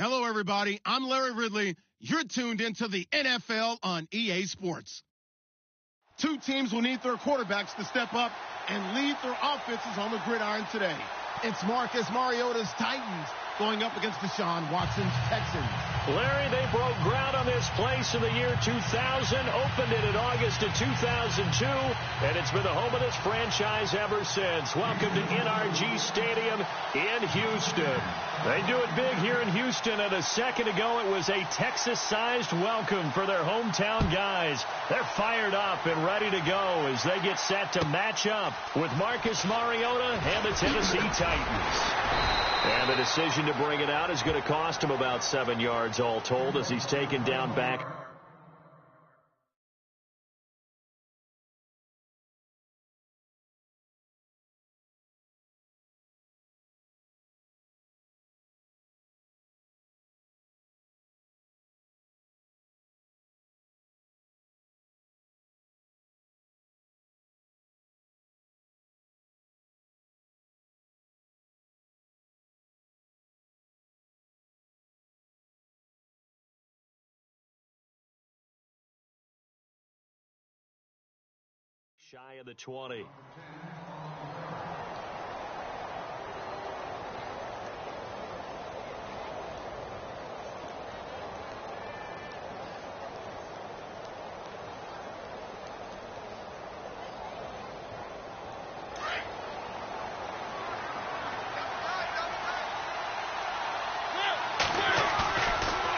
Hello, everybody. I'm Larry Ridley. You're tuned into the NFL on EA Sports. Two teams will need their quarterbacks to step up and lead their offenses on the gridiron today. It's Marcus Mariota's Titans going up against Deshaun Watson's Texans. Larry, they broke ground on this place in the year 2000, opened it in August of 2002, and it's been the home of this franchise ever since. Welcome to NRG Stadium in Houston. They do it big here in Houston, and a second ago it was a Texas-sized welcome for their hometown guys. They're fired up and ready to go as they get set to match up with Marcus Mariota and the Tennessee Titans. And the decision to bring it out is going to cost him about 7 yards all told as he's taken down back. Shy of the 20.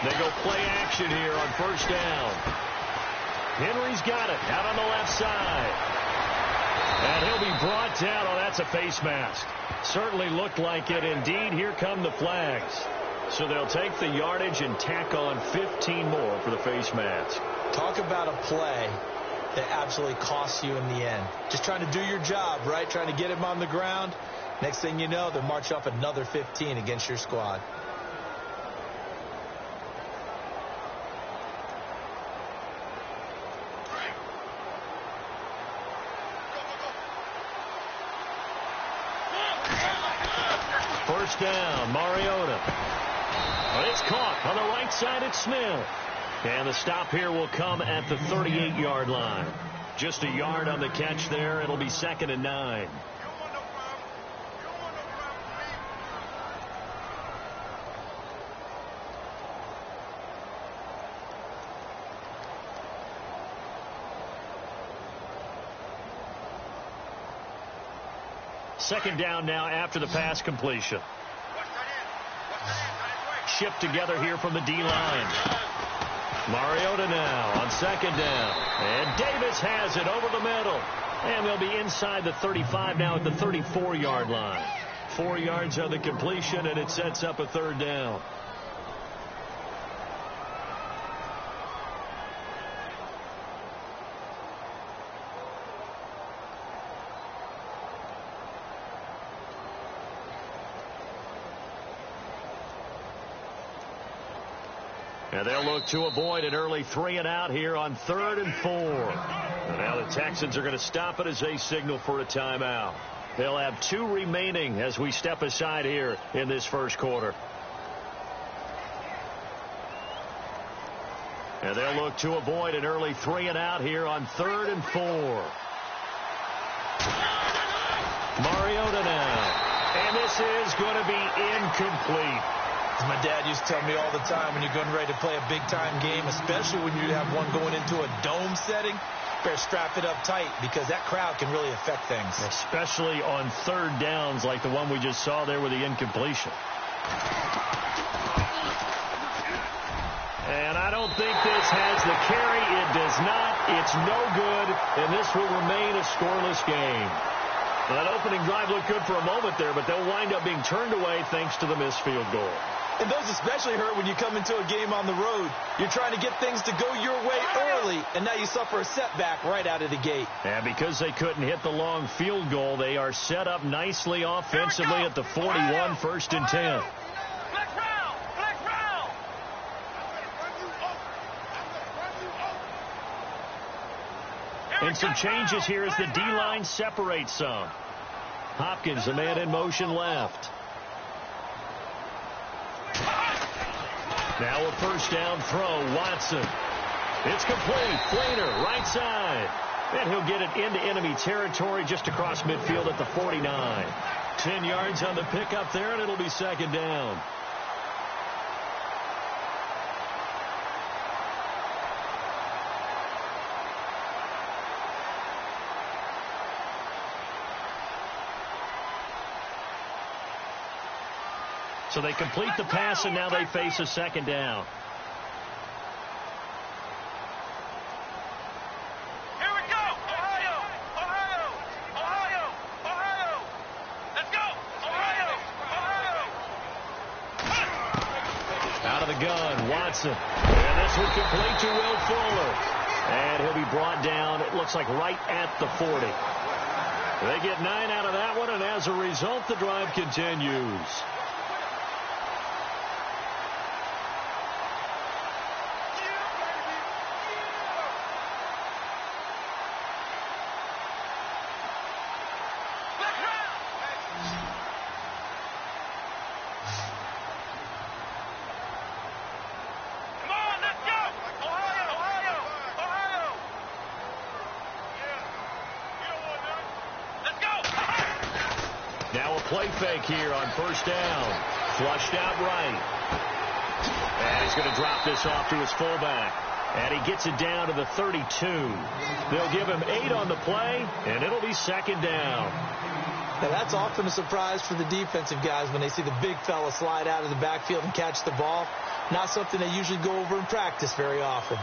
They go play action here on first down. Henry's got it out on the left side. And he'll be brought down. Oh, that's a face mask. Certainly looked like it. Indeed, here come the flags. So they'll take the yardage and tack on 15 more for the face mask. Talk about a play that absolutely costs you in the end. Just trying to do your job, right? Trying to get him on the ground. Next thing you know, they'll march off another 15 against your squad. First down, Mariota. But it's caught on the right side at Smith. And the stop here will come at the 38-yard line. Just a yard on the catch there. It'll be 2nd and 9. Second down now after the pass completion. Shipped together here from the D-line. Mariota now on second down. And Davis has it over the middle. And they'll be inside the 35 now at the 34-yard line. 4 yards on the completion, and it sets up a third down. And they'll look to avoid an early 3-and-out here on 3rd and 4. And now the Texans are going to stop it as they signal for a timeout. They'll have 2 remaining as we step aside here in this first quarter. And they'll look to avoid an early 3-and-out here on 3rd and 4. Mariota now. And this is going to be incomplete. My dad used to tell me all the time, when you're getting ready to play a big-time game, especially when you have one going into a dome setting, better strap it up tight because that crowd can really affect things. Especially on third downs like the one we just saw there with the incompletion. And I don't think this has the carry. It does not. It's no good, and this will remain a scoreless game. That opening drive looked good for a moment there, but they'll wind up being turned away thanks to the missed field goal. And those especially hurt when you come into a game on the road. You're trying to get things to go your way early, and now you suffer a setback right out of the gate. And because they couldn't hit the long field goal, they are set up nicely offensively at the 41, 1st and 10. And some changes here as the D-line separates some. Hopkins, a man in motion left. Now a first down throw. Watson. It's complete. Flainer, right side. And he'll get it into enemy territory just across midfield at the 49. 10 yards on the pickup there, and it'll be second down. So they complete the pass, and now they face a second down. Here we go! Ohio! Ohio! Ohio! Ohio! Let's go! Ohio! Ohio! Out of the gun, Watson. And this one complete to Will Fuller. And he'll be brought down, it looks like right at the 40. They get 9 out of that one, and as a result, the drive continues. Play fake here on first down. Flushed out right. And he's going to drop this off to his fullback. And he gets it down to the 32. They'll give him 8 on the play, and it'll be second down. Now, that's often a surprise for the defensive guys when they see the big fella slide out of the backfield and catch the ball. Not something they usually go over in practice very often.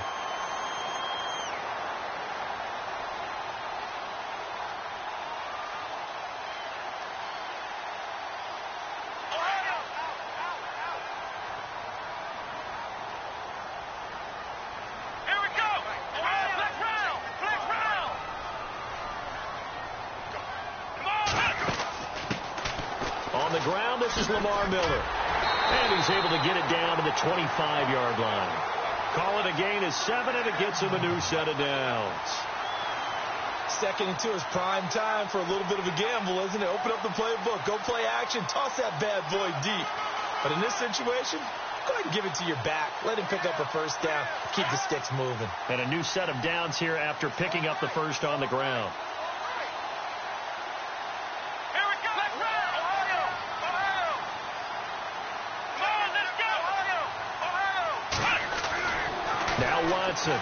This is Lamar Miller. And he's able to get it down to the 25-yard line. Call it a gain of 7, and it gets him a new set of downs. 2nd and 2 is prime time for a little bit of a gamble, isn't it? Open up the playbook. Go play action. Toss that bad boy deep. But in this situation, go ahead and give it to your back. Let him pick up a first down. Keep the sticks moving. And a new set of downs here after picking up the first on the ground. Watson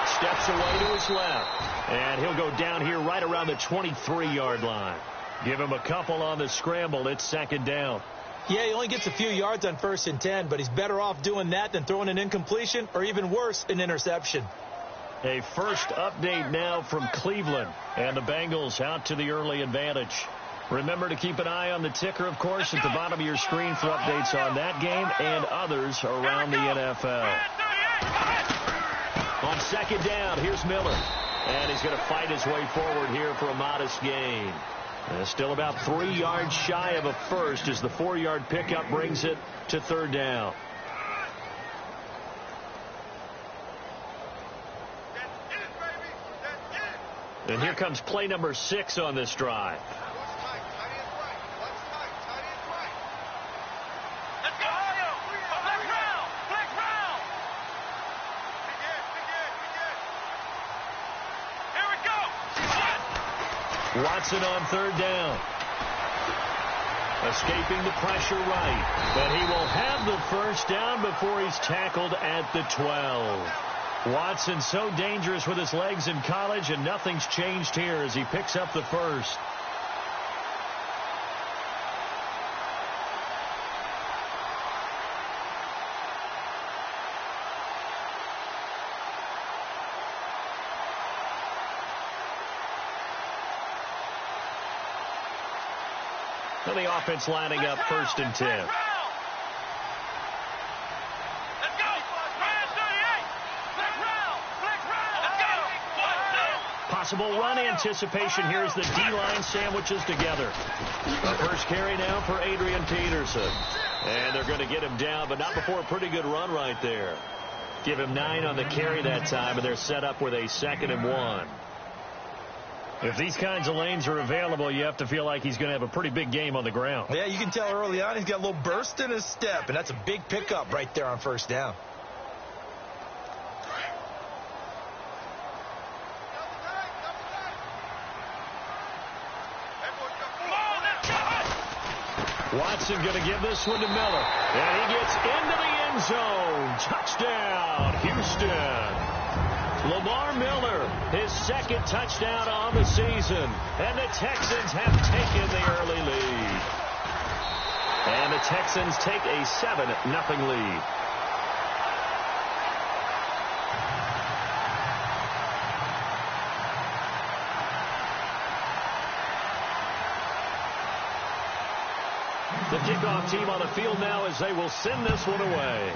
steps away to his left, and he'll go down here right around the 23-yard line. Give him a couple on the scramble. It's second down. Yeah, he only gets a few yards on 1st and 10, but he's better off doing that than throwing an incompletion or even worse, an interception. A first update now from Cleveland, and the Bengals out to the early advantage. Remember to keep an eye on the ticker, of course, at the bottom of your screen for updates on that game and others around the NFL. On second down, here's Miller. And he's going to fight his way forward here for a modest gain. Still about 3 yards shy of a first as the 4-yard pickup brings it to third down. And here comes play number 6 on this drive. Watson on third down. Escaping the pressure right. But he will have the first down before he's tackled at the 12. Watson so dangerous with his legs in college, and nothing's changed here as he picks up the first. And the offense lining up 1st and 10. Possible run anticipation here as the D-line sandwiches together. The first carry now for Adrian Peterson. And they're going to get him down, but not before a pretty good run right there. Give him 9 on the carry that time, and they're set up with a 2nd and 1. If these kinds of lanes are available, you have to feel like he's going to have a pretty big game on the ground. Yeah, you can tell early on he's got a little burst in his step, and that's a big pickup right there on first down. Watson going to give this one to Miller. And he gets into the end zone. Touchdown, Houston. Lamar Miller, his second touchdown on the season. And the Texans have taken the early lead. And the Texans take a 7-0 lead. The kickoff team on the field now as they will send this one away.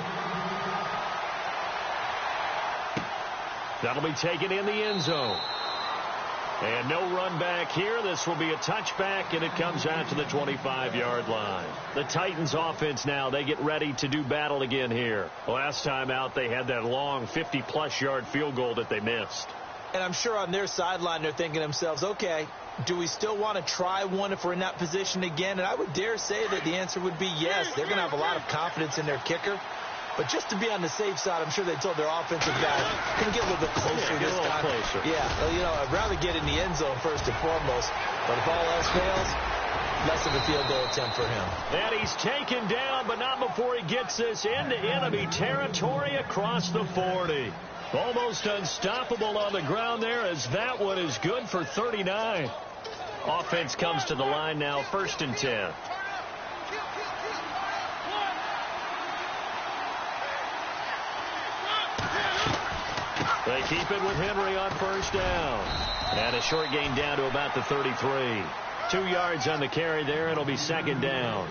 That'll be taken in the end zone. And no run back here. This will be a touchback, and it comes out to the 25-yard line. The Titans offense now, they get ready to do battle again here. Last time out, they had that long 50-plus yard field goal that they missed. And I'm sure on their sideline they're thinking to themselves, okay, do we still want to try one if we're in that position again? And I would dare say that the answer would be yes. They're going to have a lot of confidence in their kicker. But just to be on the safe side, I'm sure they told their offensive guys, can we get a little bit closer this time? Closer. Yeah, you know, I'd rather get in the end zone first and foremost. But if all else fails, less of a field goal attempt for him. And he's taken down, but not before he gets this into enemy territory across the 40. Almost unstoppable on the ground there, as that one is good for 39. Offense comes to the line now, 1st and 10. They keep it with Henry on first down. And a short gain down to about the 33. 2 yards on the carry there. It'll be 2nd down.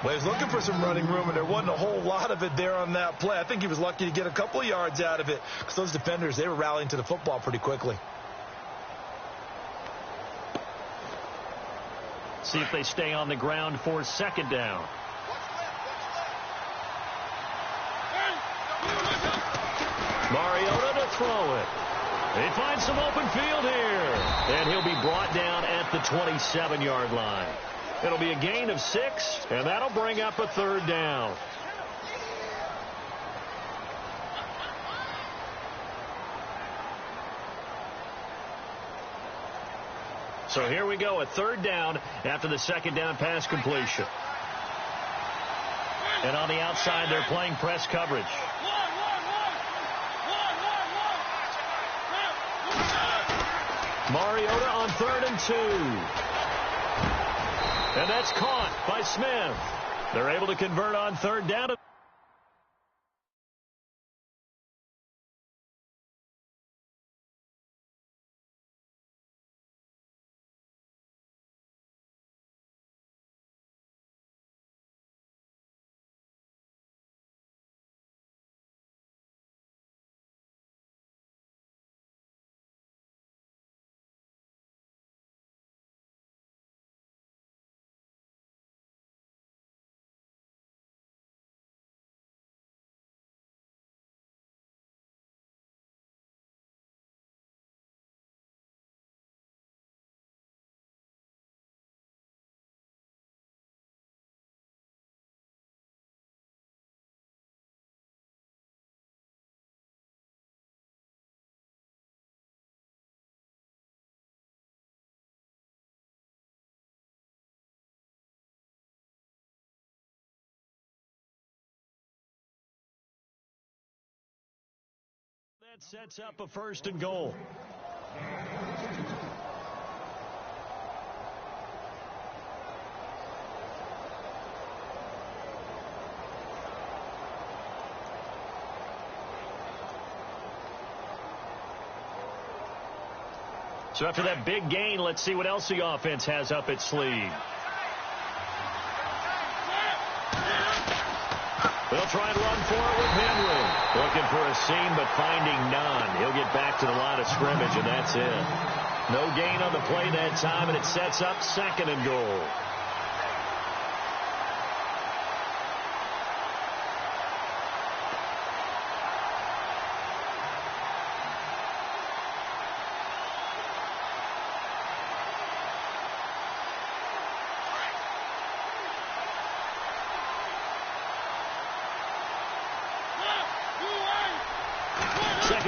Well, he was looking for some running room, and there wasn't a whole lot of it there on that play. I think he was lucky to get a couple of yards out of it because those defenders, they were rallying to the football pretty quickly. See if they stay on the ground for 2nd down. Mariota to throw it. He finds some open field here. And he'll be brought down at the 27-yard line. It'll be a gain of 6, and that'll bring up a 3rd down. So here we go, a 3rd down after the 2nd down pass completion. And on the outside, they're playing press coverage. Mariota on 3rd and 2. And that's caught by Smith. They're able to convert on 3rd down. That sets up a 1st and goal. So after that big gain, let's see what else the offense has up its sleeve. They'll try and run for it with Henry. Looking for a seam, but finding none. He'll get back to the line of scrimmage, and that's it. No gain on the play that time, and it sets up 2nd and goal.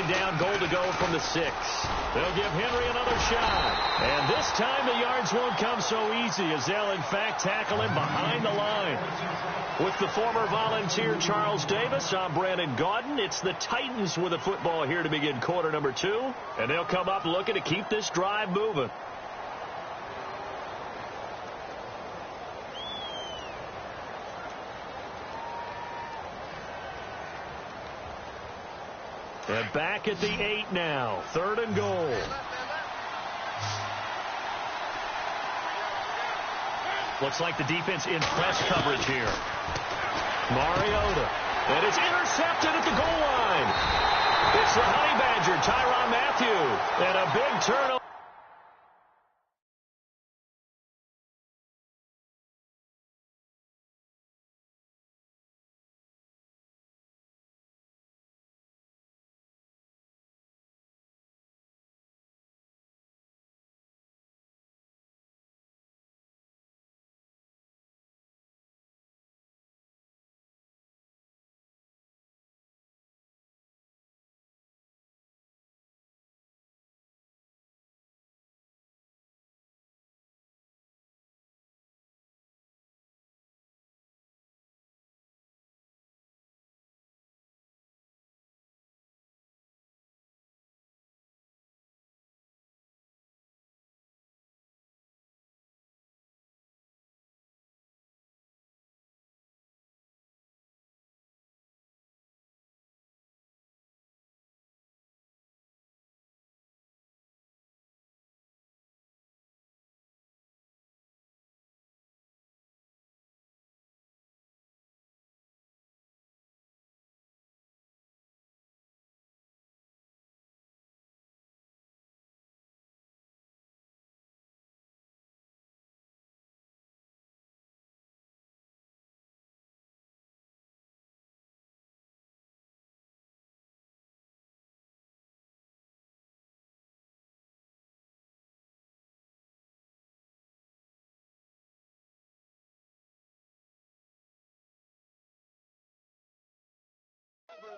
second down, goal to go from the 6. They'll give Henry another shot. And this time the yards won't come so easy as they'll, in fact, tackle him behind the line. With the former Volunteer Charles Davis, I'm Brandon Gaudin. It's the Titans with the football here to begin quarter number 2. And they'll come up looking to keep this drive moving. And back at the 8 now. 3rd and goal. Looks like the defense in press coverage here. Mariota. And it's intercepted at the goal line. It's the Honey Badger, Tyrann Mathieu. And a big turnover.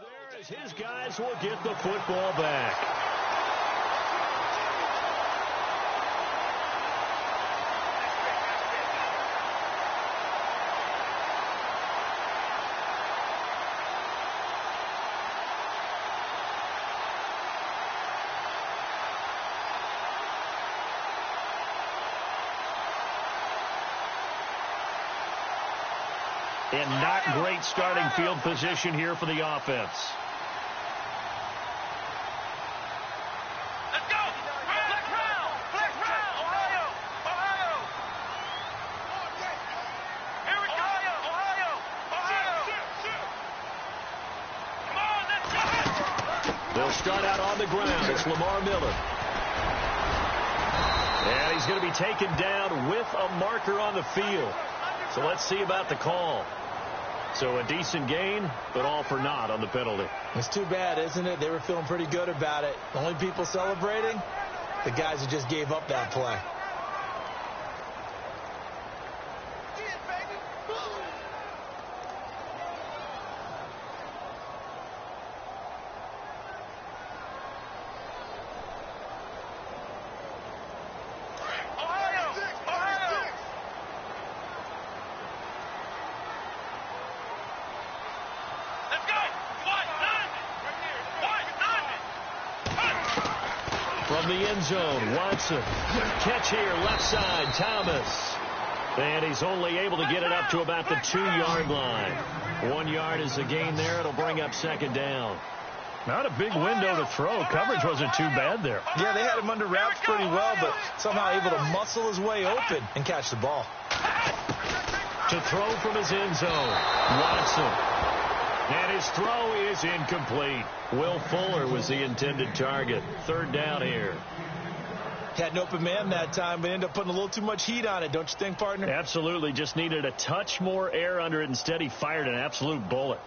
There as his guys will get the football back. And not great starting field position here for the offense. Let's go! Black round! Ohio! Ohio! Here we go! Ohio! Come on, let's go! They'll start out on the ground. It's Lamar Miller. And he's going to be taken down with a marker on the field. So let's see about the call. So a decent gain, but all for naught on the penalty. It's too bad, isn't it? They were feeling pretty good about it. The only people celebrating, the guys who just gave up that play. From the end zone, Watson. Catch here, left side, Thomas. And he's only able to get it up to about the 2-yard line. 1 yard is the gain there. It'll bring up second down. Not a big window to throw. Coverage wasn't too bad there. Yeah, they had him under wraps pretty well, but somehow able to muscle his way open and catch the ball. To throw from his end zone, Watson. And his throw is incomplete. Will Fuller was the intended target. 3rd down here. Had an open man that time, but ended up putting a little too much heat on it, don't you think, partner? Absolutely. Just needed a touch more air under it. Instead, he fired an absolute bullet.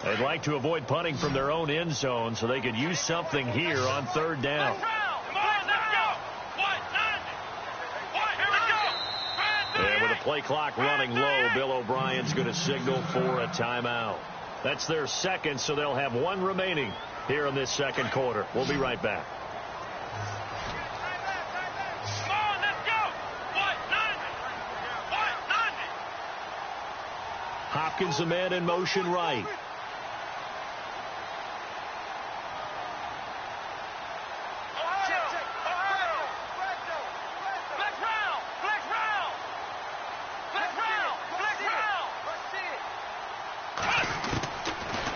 They'd like to avoid punting from their own end zone so they could use something here on third down. And with the play clock running low, Bill O'Brien's going to signal for a timeout. That's their second, so they'll have one remaining here in this second quarter. We'll be right back. Hopkins, the man in motion right.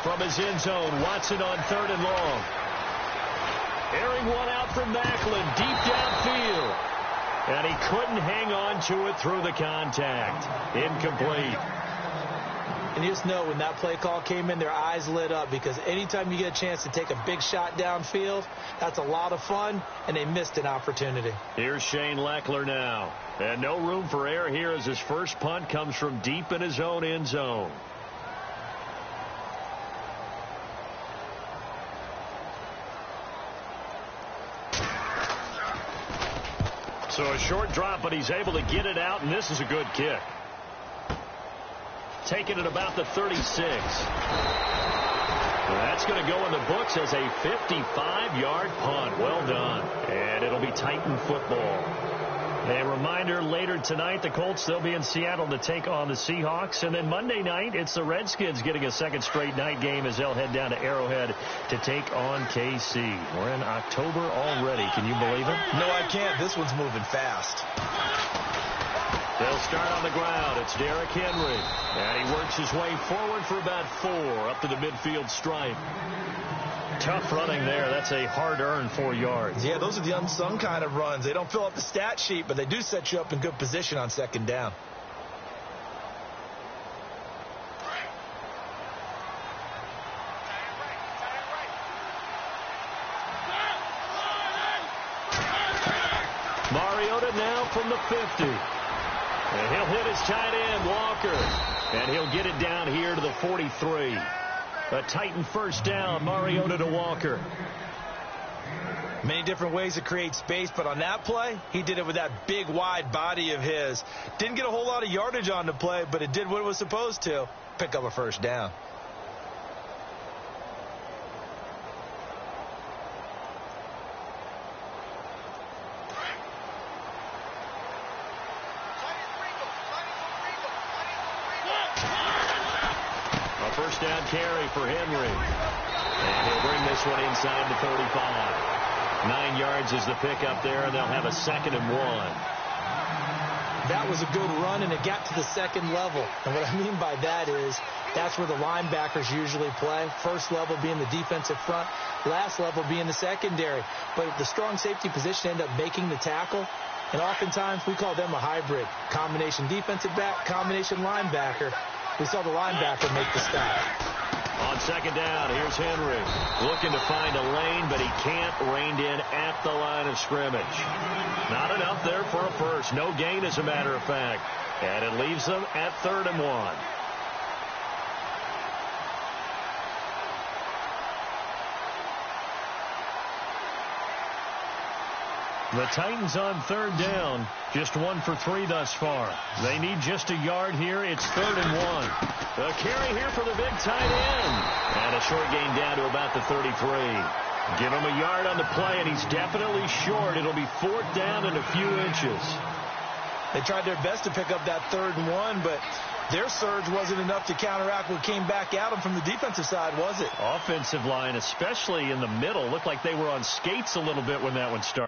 From his end zone, Watson on third and long. Airing one out from Macklin, deep downfield. And he couldn't hang on to it through the contact. Incomplete. And you just know when that play call came in, their eyes lit up, because anytime you get a chance to take a big shot downfield, that's a lot of fun, and they missed an opportunity. Here's Shane Leckler now. And no room for error here as his first punt comes from deep in his own end zone. So a short drop, but he's able to get it out, and this is a good kick. Taking it about the 36. That's going to go in the books as a 55-yard punt. Well done. And it'll be Titan football. A reminder, later tonight, the Colts, they'll be in Seattle to take on the Seahawks. And then Monday night, it's the Redskins getting a second straight night game as they'll head down to Arrowhead to take on KC. We're in October already. Can you believe it? No, I can't. This one's moving fast. They'll start on the ground. It's Derrick Henry. And he works his way forward for about 4 up to the midfield stripe. Tough running there. That's a hard-earned 4 yards. Yeah, those are the unsung kind of runs. They don't fill up the stat sheet, but they do set you up in good position on second down. Mariota now from the 50. And he'll hit his tight end, Walker. And he'll get it down here to the 43. A Titan first down, Mariota to Walker. Many different ways to create space, but on that play, he did it with that big, wide body of his. Didn't get a whole lot of yardage on the play, but it did what it was supposed to. Pick up a first down. First down carry for Henry. And he'll bring this one inside the 35. 9 yards is the pickup there, and they'll have a 2nd and 1. That was a good run, and it got to the second level. And what I mean by that is that's where the linebackers usually play. First level being the defensive front, last level being the secondary. But the strong safety position ended up making the tackle. And oftentimes we call them a hybrid. Combination defensive back, combination linebacker. We saw the linebacker make the stop. On second down, here's Henry. Looking to find a lane, but he can't. Reined in at the line of scrimmage. Not enough there for a first. No gain, as a matter of fact. And it leaves them at 3rd and 1. The Titans on third down, just 1 for 3 thus far. They need just a yard here. It's 3rd and 1. A carry here for the big tight end. And a short gain down to about the 33. Give him a yard on the play, and he's definitely short. It'll be 4th down and a few inches. They tried their best to pick up that 3rd and 1, but their surge wasn't enough to counteract what came back at them from the defensive side, was it? Offensive line, especially in the middle, looked like they were on skates a little bit when that one started.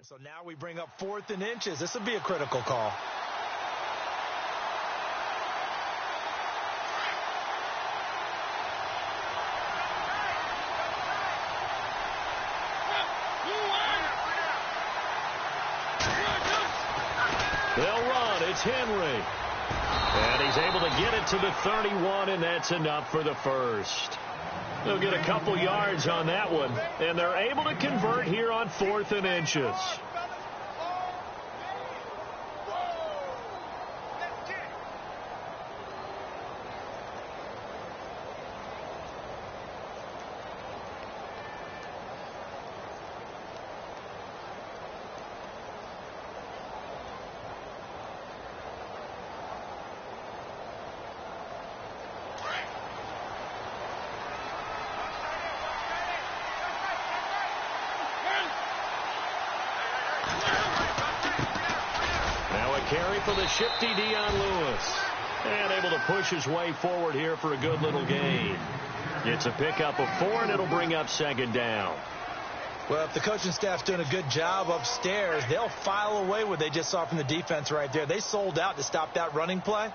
So now we bring up 4th and inches. This will be a critical call. They'll run. It's Henry. And he's able to get it to the 31, and that's enough for the first. They'll get a couple yards on that one, and they're able to convert here on 4th and inches. Carry for the shifty Dion Lewis. And able to push his way forward here for a good little gain. It's a pickup of 4, and it'll bring up 2nd down. Well, if the coaching staff's doing a good job upstairs, they'll file away what they just saw from the defense right there. They sold out to stop that running play.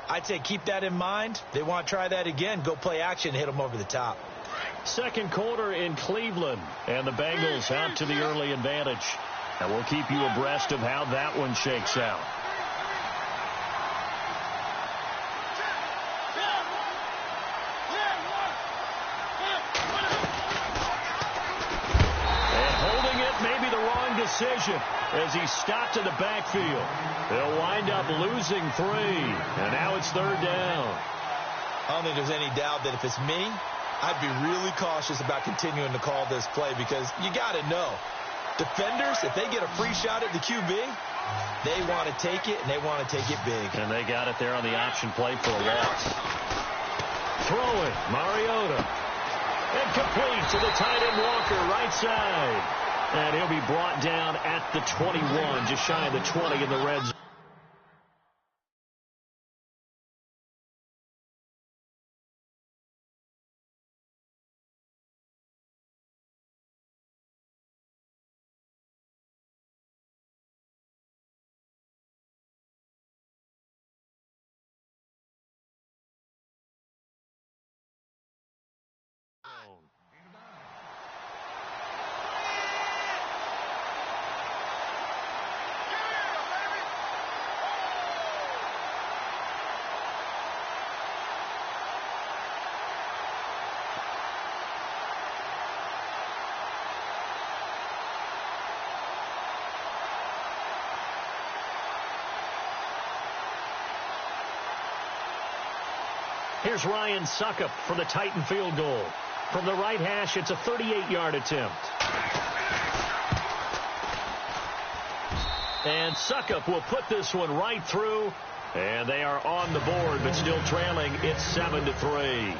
I'd say keep that in mind. They want to try that again. Go play action and hit them over the top. Second quarter in Cleveland, and the Bengals out to the early advantage. And we'll keep you abreast of how that one shakes out. And holding it may be the wrong decision as he stopped in the backfield. They'll wind up losing 3, and now it's 3rd down. I don't think there's any doubt that if it's me, I'd be really cautious about continuing to call this play because you got to know. Defenders, if they get a free shot at the QB, they want to take it, and they want to take it big. And they got it there on the option play for a loss. Throwing, Mariota. And complete to the tight end Walker, right side. And he'll be brought down at the 21, just shy of the 20 in the red zone. Here's Ryan Suckup for the Titan field goal. From the right hash, it's a 38-yard attempt. And Suckup will put this one right through. And they are on the board, but still trailing. It's 7-3.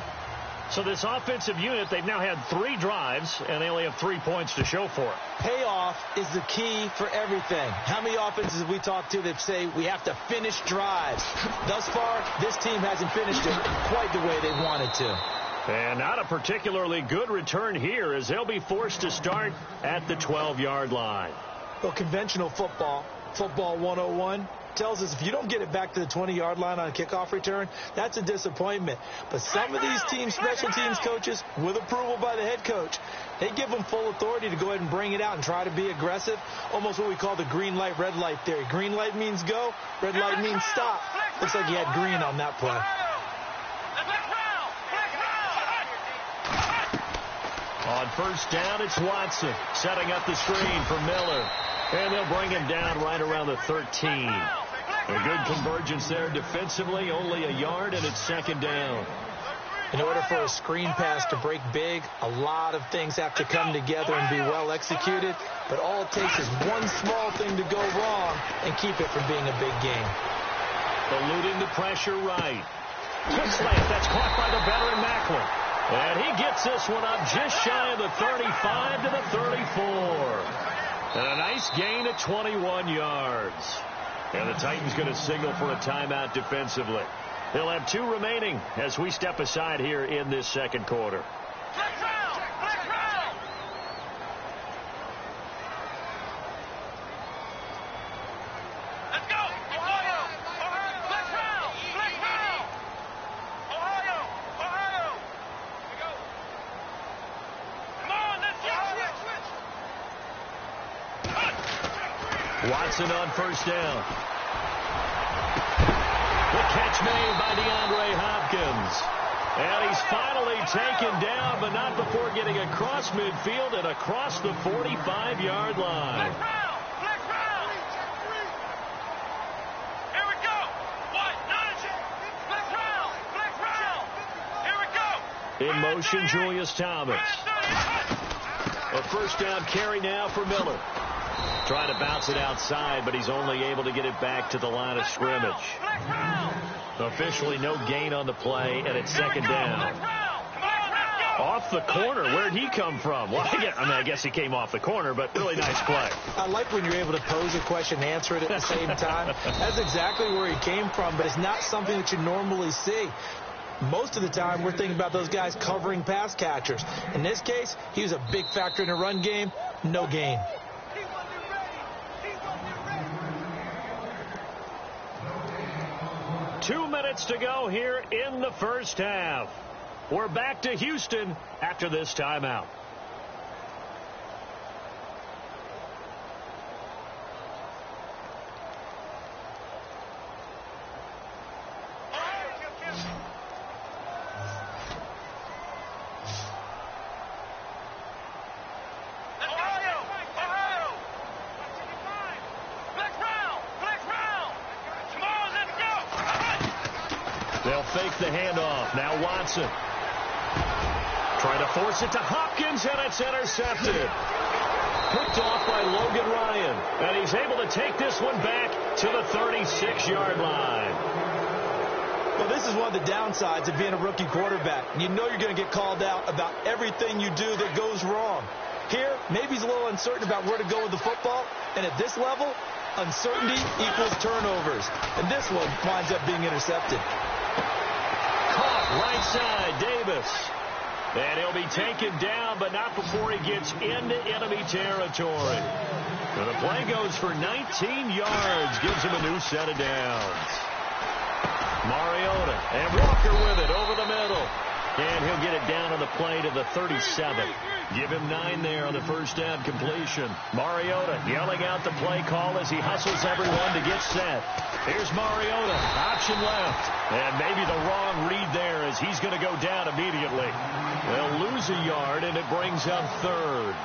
So this offensive unit, they've now had 3 drives, and they only have 3 points to show for it. Payoff is the key for everything. How many offenses have we talked to that say we have to finish drives? Thus far, this team hasn't finished it quite the way they wanted to. And not a particularly good return here as they'll be forced to start at the 12-yard line. Well, conventional football 101, tells us if you don't get it back to the 20-yard line on a kickoff return, that's a disappointment. But some of these teams, special teams coaches, with approval by the head coach, they give them full authority to go ahead and bring it out and try to be aggressive, almost what we call the green light, red light theory. Green light means go, red light means stop. Looks like he had green on that play. On first down, it's Watson setting up the screen for Miller. And they'll bring him down right around the 13. A good convergence there defensively, only a yard, and it's 2nd down. In order for a screen pass to break big, a lot of things have to come together and be well executed. But all it takes is one small thing to go wrong and keep it from being a big game. Eluding the pressure right. Quick slant, that's caught by the veteran Macklin. And he gets this one up just shy of the 35 to the 34. And a nice gain of 21 yards. And the Titans going to signal for a timeout defensively. They'll have 2 remaining as we step aside here in this second quarter. Watson on first down. The catch made by DeAndre Hopkins. And he's finally taken down, but not before getting across midfield and across the 45-yard line. Here we go. What? Flex round. Here we go. In motion, Julius Thomas. A first down carry now for Miller. Trying to bounce it outside, but he's only able to get it back to the line of scrimmage. Officially no gain on the play, and it's second down. Off the corner. Where'd he come from? Well, I guess he came off the corner, but really nice play. I like when you're able to pose a question and answer it at the same time. That's exactly where he came from, but it's not something that you normally see. Most of the time, we're thinking about those guys covering pass catchers. In this case, he was a big factor in the run game. No gain. Two minutes to go here in the first half. We're back to Houston after this timeout. They'll fake the handoff. Now Watson. Trying to force it to Hopkins, and it's intercepted. Picked off by Logan Ryan. And he's able to take this one back to the 36-yard line. Well, this is one of the downsides of being a rookie quarterback. You know you're going to get called out about everything you do that goes wrong. Here, maybe he's a little uncertain about where to go with the football. And at this level, uncertainty equals turnovers. And this one winds up being intercepted. Caught right side, Davis. And he'll be taken down, but not before he gets into enemy territory. And the play goes for 19 yards, gives him a new set of downs. Mariota and Walker with it over the middle. And he'll get it down on the play to the 37. Give him 9 there on the first down completion. Mariota yelling out the play call as he hustles everyone to get set. Here's Mariota, option left. And maybe the wrong read there as he's going to go down immediately. They'll lose a yard, and it brings up third.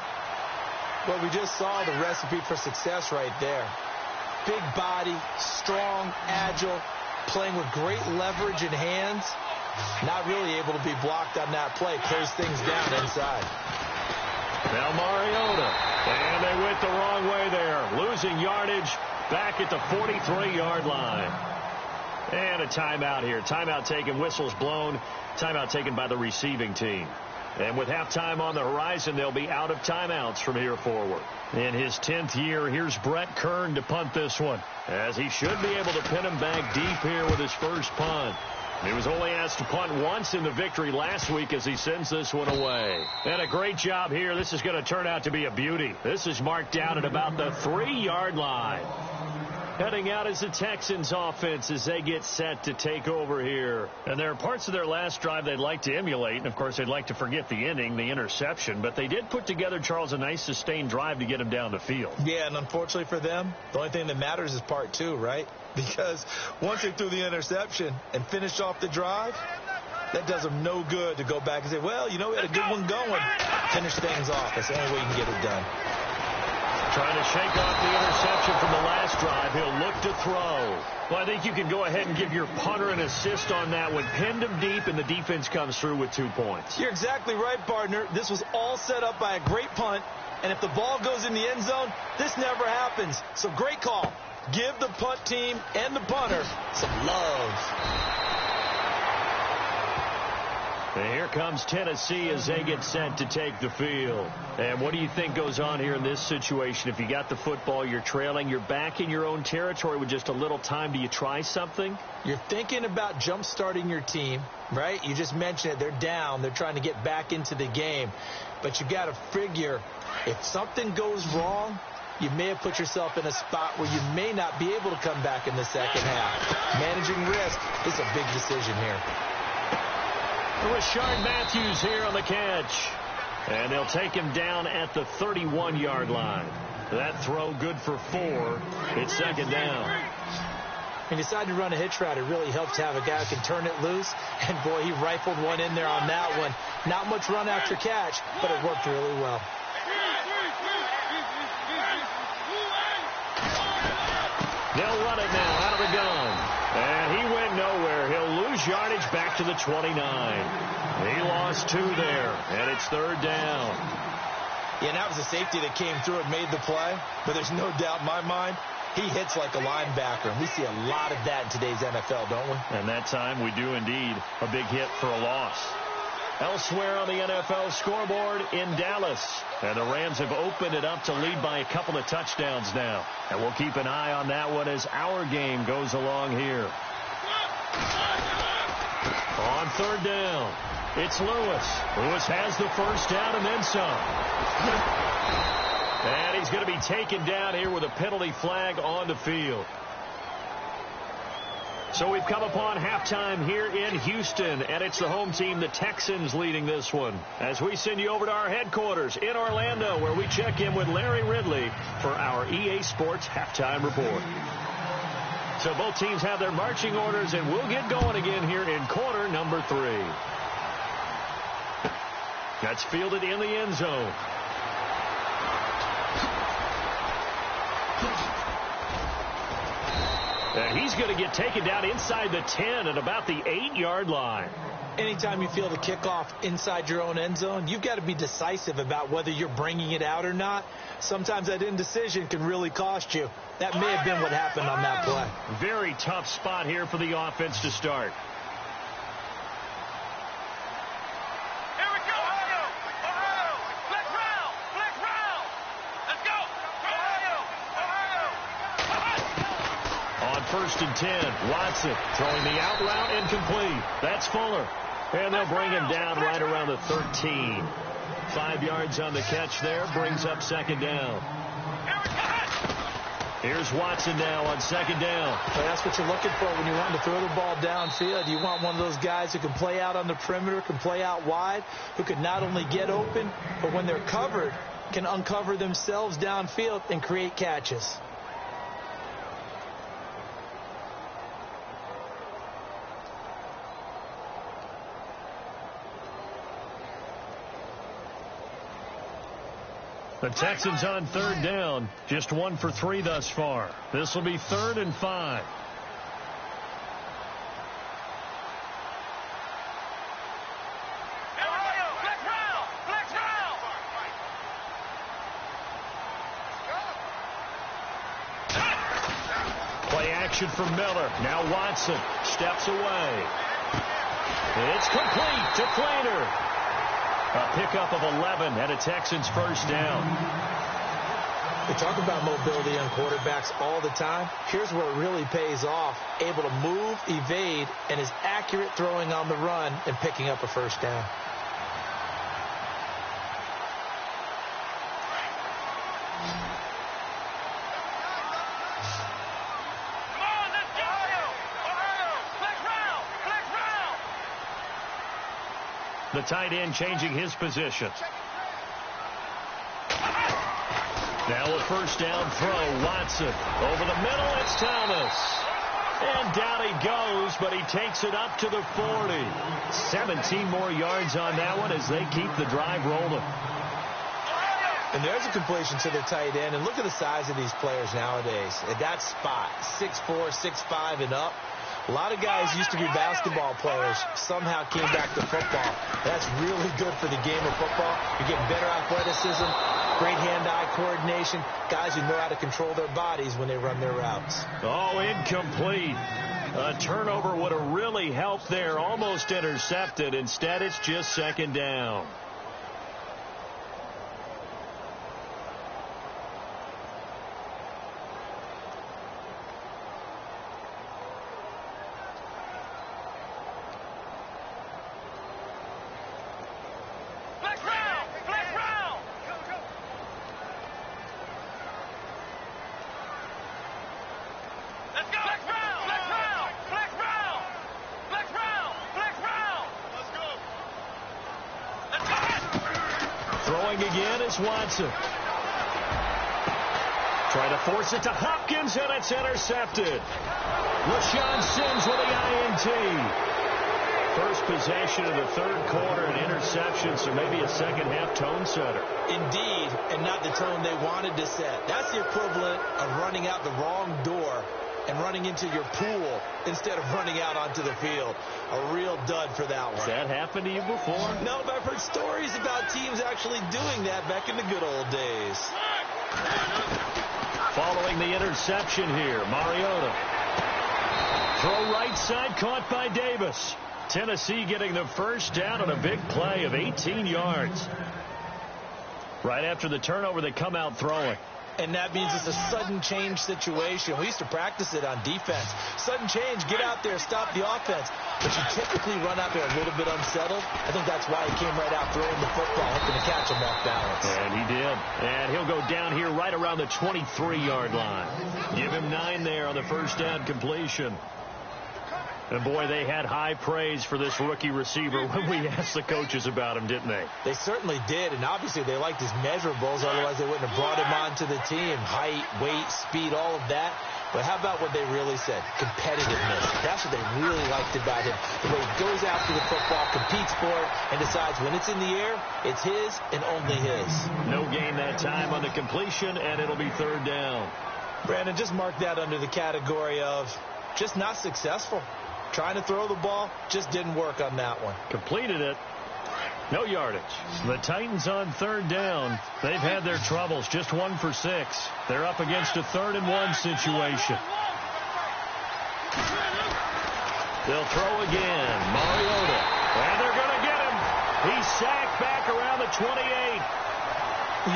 Well, we just saw the recipe for success right there. Big body, strong, agile, playing with great leverage in hands. Not really able to be blocked on that play. Close things down inside. Now Mariota. And they went the wrong way there. Losing yardage back at the 43-yard line. And a timeout here. Timeout taken, whistles blown. Timeout taken by the receiving team. And with halftime on the horizon, they'll be out of timeouts from here forward. In his 10th year, here's Brett Kern to punt this one, as he should be able to pin him back deep here with his first punt. He was only asked to punt once in the victory last week as he sends this one away. And a great job here. This is going to turn out to be a beauty. This is marked down at about the 3-yard line. Heading out is the Texans offense as they get set to take over here. And there are parts of their last drive they'd like to emulate. And, of course, they'd like to forget the ending, the interception. But they did put together, Charles, a nice sustained drive to get him down the field. Yeah, and unfortunately for them, the only thing that matters is part 2, right? Because once they threw the interception and finished off the drive, that does them no good to go back and say, well, you know, we had a good one going. Finish things off. That's the only way you can get it done. Trying to shake off the interception from the last drive. He'll look to throw. Well, I think you can go ahead and give your punter an assist on that one. Pinned him deep, and the defense comes through with 2 points. You're exactly right, partner. This was all set up by a great punt. And if the ball goes in the end zone, this never happens. So great call. Give the punt team and the punter some love. And here comes Tennessee as they get set to take the field. And what do you think goes on here in this situation? If you got the football, you're trailing, you're back in your own territory with just a little time. Do you try something? You're thinking about jump-starting your team, right? You just mentioned it. They're down. They're trying to get back into the game. But you got to figure if something goes wrong, you may have put yourself in a spot where you may not be able to come back in the second half. Managing risk is a big decision here. Rashard Matthews here on the catch. And they'll take him down at the 31-yard line. That throw good for 4. It's second down. When you decide to run a hitch route, it really helps to have a guy who can turn it loose. And, boy, he rifled one in there on that one. Not much run after catch, but it worked really well. They'll run it now out of the gun. And he went nowhere. He'll lose yardage back to the 29. He lost 2 there, and it's third down. Yeah, and that was a safety that came through and made the play. But there's no doubt in my mind, he hits like a linebacker. And we see a lot of that in today's NFL, don't we? And that time we do indeed. A big hit for a loss. Elsewhere on the NFL scoreboard in Dallas. And the Rams have opened it up to lead by a couple of touchdowns now. And we'll keep an eye on that one as our game goes along here. On third down, it's Lewis. Lewis has the first down and then some. And he's going to be taken down here with a penalty flag on the field. So we've come upon halftime here in Houston, and it's the home team, the Texans, leading this one. As we send you over to our headquarters in Orlando, where we check in with Larry Ridley for our EA Sports halftime report. So both teams have their marching orders, and we'll get going again here in quarter number 3. That's fielded in the end zone. And he's going to get taken down inside the 10 at about the 8-yard line. Anytime you feel the kickoff inside your own end zone, you've got to be decisive about whether you're bringing it out or not. Sometimes that indecision can really cost you. That may have been what happened on that play. Very tough spot here for the offense to start. First and 10. Watson throwing the out route incomplete. That's Fuller. And they'll bring him down right around the 13. 5 yards on the catch there. Brings up second down. Here's Watson now on second down. Well, that's what you're looking for when you want to throw the ball downfield. You want one of those guys who can play out on the perimeter, can play out wide, who can not only get open, but when they're covered, can uncover themselves downfield and create catches. The Texans on third down, just 1 for 3 thus far. This will be 3rd and 5. Play action from Miller. Now Watson steps away. It's complete to Flater. A pickup of 11 and a Texans first down. We talk about mobility on quarterbacks all the time. Here's where it really pays off. Able to move, evade, and is accurate throwing on the run and picking up a first down. The tight end changing his position. Now a first down throw. Watson over the middle. It's Thomas. And down he goes, but he takes it up to the 40. 17 more yards on that one as they keep the drive rolling. And there's a completion to the tight end. And look at the size of these players nowadays. At that spot, 6'4", 6'5", and up. A lot of guys used to be basketball players, somehow came back to football. That's really good for the game of football. You're getting better athleticism, great hand-eye coordination, guys who know how to control their bodies when they run their routes. Oh, incomplete. A turnover would have really helped there, almost intercepted. Instead, it's just second down. Watson. Try to force it to Hopkins, and it's intercepted. LaShawn Sims with the INT. First possession of the third quarter, an interception, so maybe a second-half tone setter. Indeed, and not the tone they wanted to set. That's the equivalent of running out the wrong door and running into your pool instead of running out onto the field. A real dud for that one. Has that happened to you before? No, but I've heard stories about teams actually doing that back in the good old days. Following the interception here, Mariota. Throw right side, caught by Davis. Tennessee getting the first down on a big play of 18 yards. Right after the turnover, they come out throwing. And that means it's a sudden change situation. We used to practice it on defense. Sudden change, get out there, stop the offense. But you typically run out there a little bit unsettled. I think that's why he came right out throwing the football, hoping to catch him off balance. And he did. And he'll go down here right around the 23-yard line. Give him 9 there on the first down completion. And, boy, they had high praise for this rookie receiver when we asked the coaches about him, didn't they? They certainly did, and obviously they liked his measurables. Otherwise, they wouldn't have brought him onto the team. Height, weight, speed, all of that. But how about what they really said? Competitiveness. That's what they really liked about him. The way he goes after the football, competes for it, and decides when it's in the air, it's his and only his. No gain that time on the completion, and it'll be third down. Brandon, just mark that under the category of just not successful. Trying to throw the ball, just didn't work on that one. Completed it. No yardage. The Titans on third down. They've had their troubles. Just 1 for 6. They're up against a 3rd-and-1 situation. They'll throw again. Mariota. And they're going to get him. He's sacked back around the 28.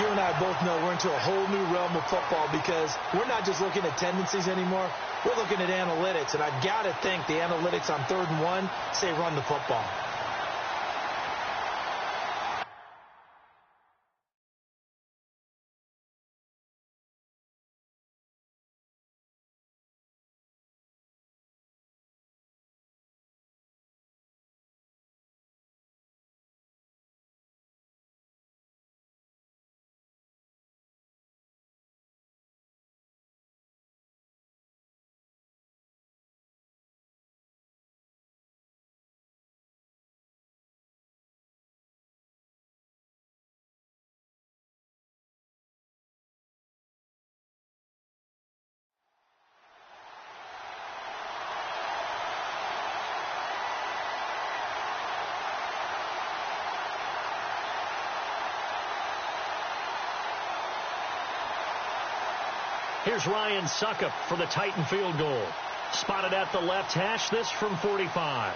You and I both know we're into a whole new realm of football because we're not just looking at tendencies anymore. We're looking at analytics, and I've got to think the analytics on 3rd and 1 say run the football. Here's Ryan Suckup for the Titan field goal. Spotted at the left hash, this from 45.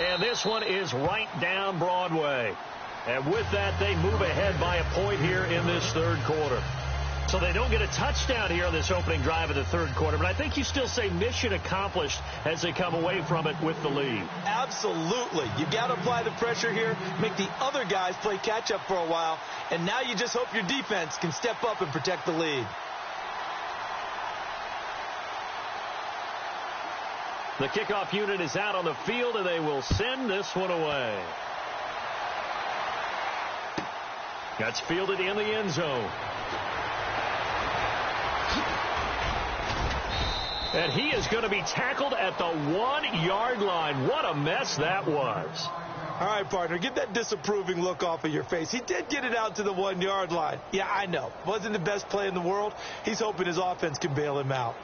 And this one is right down Broadway. And with that, they move ahead by a point here in this third quarter. So they don't get a touchdown here on this opening drive of the third quarter, but I think you still say mission accomplished as they come away from it with the lead. Absolutely. You got to apply the pressure here, make the other guys play catch-up for a while, and now you just hope your defense can step up and protect the lead. The kickoff unit is out on the field, and they will send this one away. That's fielded in the end zone. And he is going to be tackled at the 1-yard line. What a mess that was. All right, partner, get that disapproving look off of your face. He did get it out to the 1-yard line. Yeah, I know. Wasn't the best play in the world. He's hoping his offense can bail him out.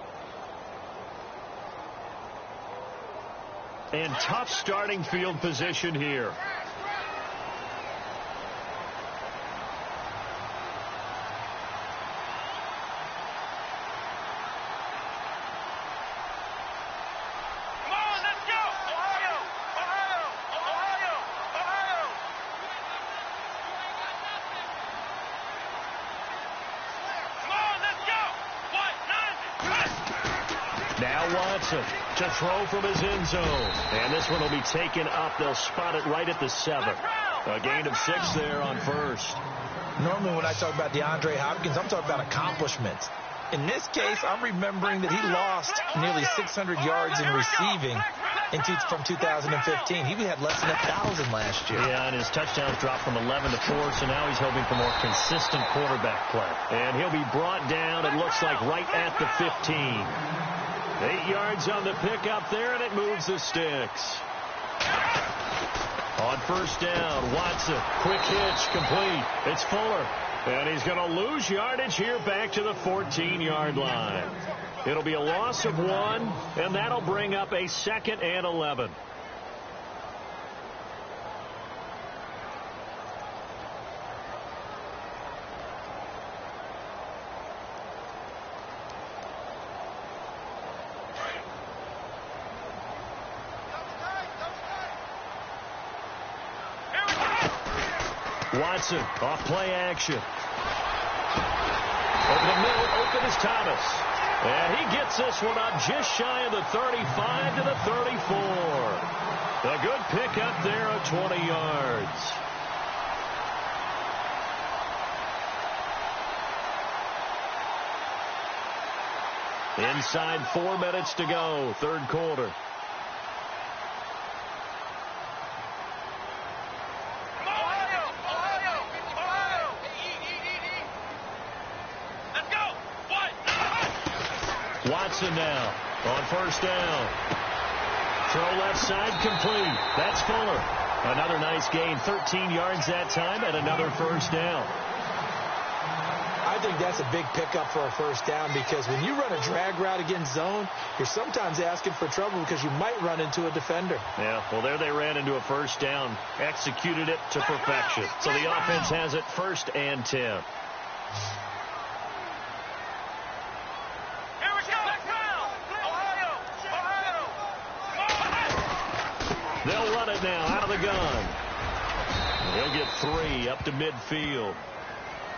And tough starting field position here. To throw from his end zone. And this one will be taken up. They'll spot it right at the 7. A gain of 6 there on first. Normally when I talk about DeAndre Hopkins, I'm talking about accomplishments. In this case, I'm remembering that he lost nearly 600 yards in receiving from 2015. He had less than 1,000 last year. Yeah, and his touchdowns dropped from 11 to 4, so now he's hoping for more consistent quarterback play. And he'll be brought down, it looks like, right at the 15. 8 yards on the pickup there, and it moves the sticks. On first down, Watson, quick hitch, complete. It's Fuller, and he's going to lose yardage here back to the 14-yard line. It'll be a loss of 1, and that'll bring up a 2nd and 11. Watson, off play action. Over the middle, open is Thomas. And he gets this one up just shy of the 35 to the 34. A good pickup there of 20 yards. Inside 4 minutes to go, third quarter. Watson now on first down. Throw left side complete. That's Fuller. Another nice gain, 13 yards that time, and another first down. I think that's a big pickup for a first down, because when you run a drag route against zone, you're sometimes asking for trouble because you might run into a defender. Yeah, well, there they ran into a first down, executed it to perfection. So the offense has it 1st and 10. They'll run it now out of the gun. He'll get 3 up to midfield.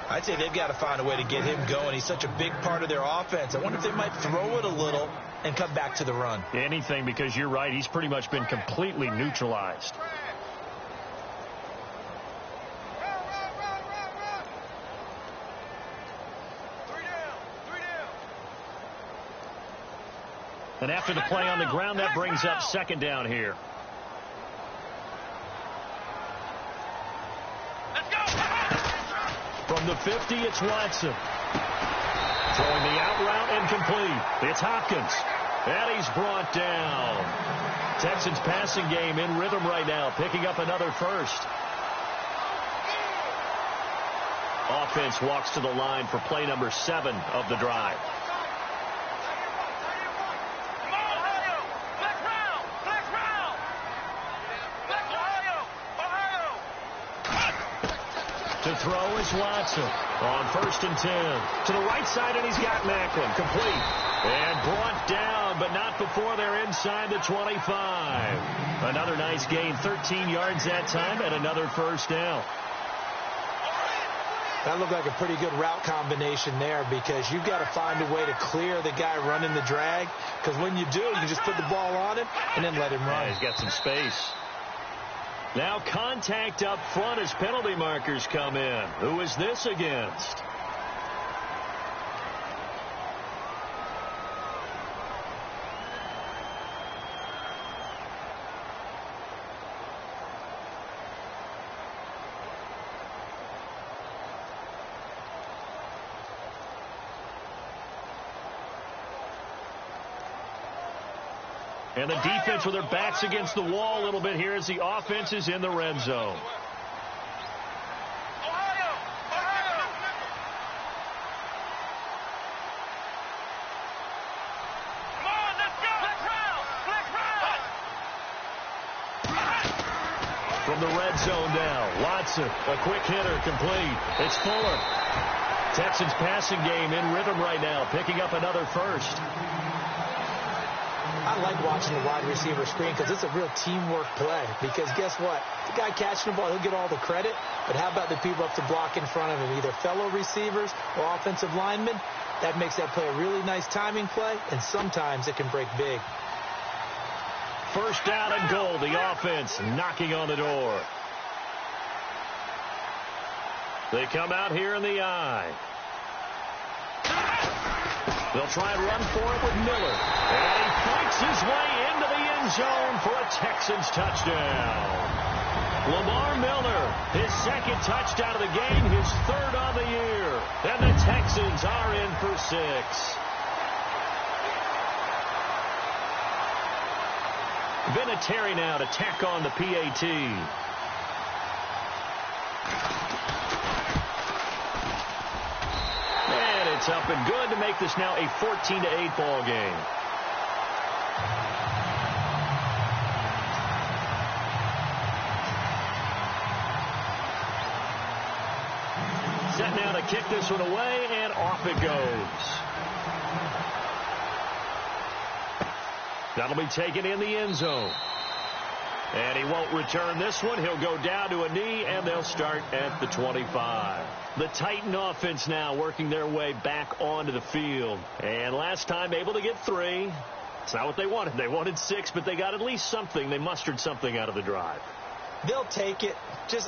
I'd say they've got to find a way to get him going. He's such a big part of their offense. I wonder if they might throw it a little and come back to the run. Anything, because you're right. He's pretty much been completely neutralized. And after the play on the ground, that brings up 2nd down here. From the 50, it's Watson. Throwing the out route and complete. It's Hopkins. And he's brought down. Texans passing game in rhythm right now, picking up another first. Offense walks to the line for play number 7 of the drive. To throw is Watson on 1st and 10. To the right side, and he's got Macklin. Complete. And brought down, but not before they're inside the 25. Another nice gain, 13 yards that time, and another first down. That looked like a pretty good route combination there, because you've got to find a way to clear the guy running the drag, because when you do, you can just put the ball on him and then let him run. Yeah, he's got some space. Now contact up front as penalty markers come in. Who is this against? And the defense with their backs against the wall a little bit here as the offense is in the red zone. From the red zone now, Watson, a quick hitter, complete. It's Fuller. Texans passing game in rhythm right now, picking up another first. I like watching the wide receiver screen, because it's a real teamwork play. Because guess what? The guy catching the ball, he'll get all the credit. But how about the people up to block in front of him, either fellow receivers or offensive linemen? That makes that play a really nice timing play, and sometimes it can break big. First down and goal. The offense knocking on the door. They come out here in the I. They'll try and run for it with Miller. And he fights his way into the end zone for a Texans touchdown. Lamar Miller, his second touchdown of the game, his third on the year. And the Texans are in for 6. Vinatieri now to tack on the PAT. And it's up and good to make this now a 14-8 ball game. Set now to kick this one away, and off it goes. That'll be taken in the end zone. And he won't return this one. He'll go down to a knee, and they'll start at the 25. The Titan offense now working their way back onto the field. And last time able to get 3. It's not what they wanted. They wanted 6, but they got at least something. They mustered something out of the drive. They'll take it.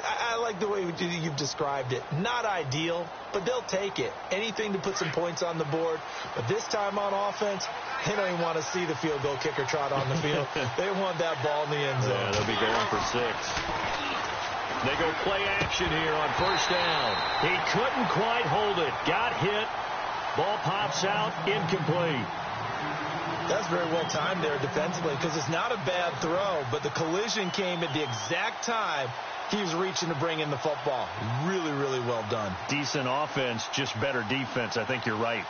I like the way you've described it. Not ideal, but they'll take it. Anything to put some points on the board. But this time on offense, they don't even want to see the field goal kicker trot on the field. They want that ball in the end zone. Yeah, they'll be going for 6. They go play action here on first down. He couldn't quite hold it. Got hit. Ball pops out. Incomplete. That's very well timed there defensively because it's not a bad throw, but the collision came at the exact time he was reaching to bring in the football. Really, really well done. Decent offense, just better defense. I think you're right.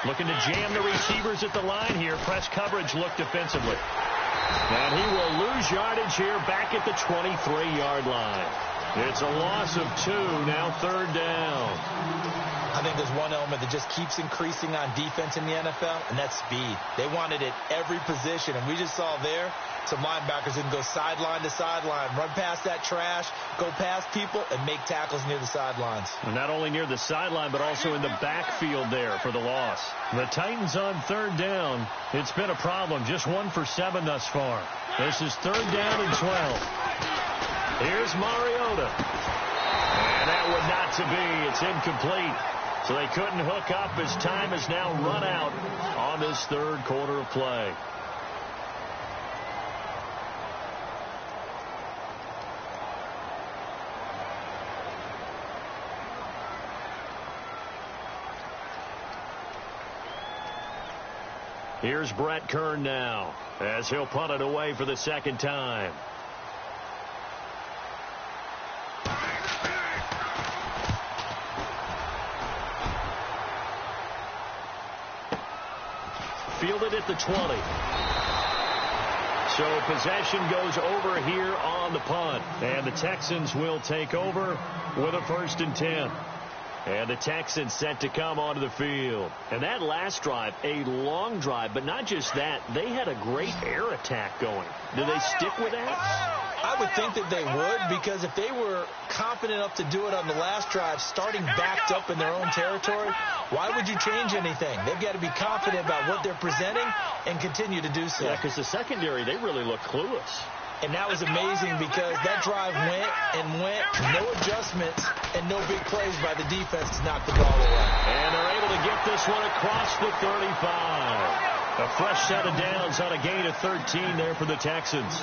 Looking to jam the receivers at the line here. Press coverage look defensively. And he will lose yardage here back at the 23-yard line. It's a loss of 2, now third down. I think there's one element that just keeps increasing on defense in the NFL, and that's speed. They want it at every position, and we just saw there some linebackers who can go sideline to sideline, run past that trash, go past people, and make tackles near the sidelines. And not only near the sideline, but also in the backfield there for the loss. The Titans on third down. It's been a problem. Just 1 for 7 thus far. This is third down and 12. Here's Mariota. And that would not to be. It's incomplete. So they couldn't hook up as time has now run out on this third quarter of play. Here's Brett Kern now as he'll punt it away for the second time. Fielded at the 20. So possession goes over here on the punt. And the Texans will take over with a 1st and 10. And the Texans set to come onto the field. And that last drive, a long drive, but not just that. They had a great air attack going. Do they stick with that? I would think that they would, because if they were confident enough to do it on the last drive, starting backed up in their own territory, why would you change anything? They've got to be confident about what they're presenting and continue to do so. Yeah, because the secondary, they really look clueless. And that was amazing because that drive went and went, no adjustments, and no big plays by the defense to knock the ball away. And they're able to get this one across the 35. A fresh set of downs on a gain of 13 there for the Texans.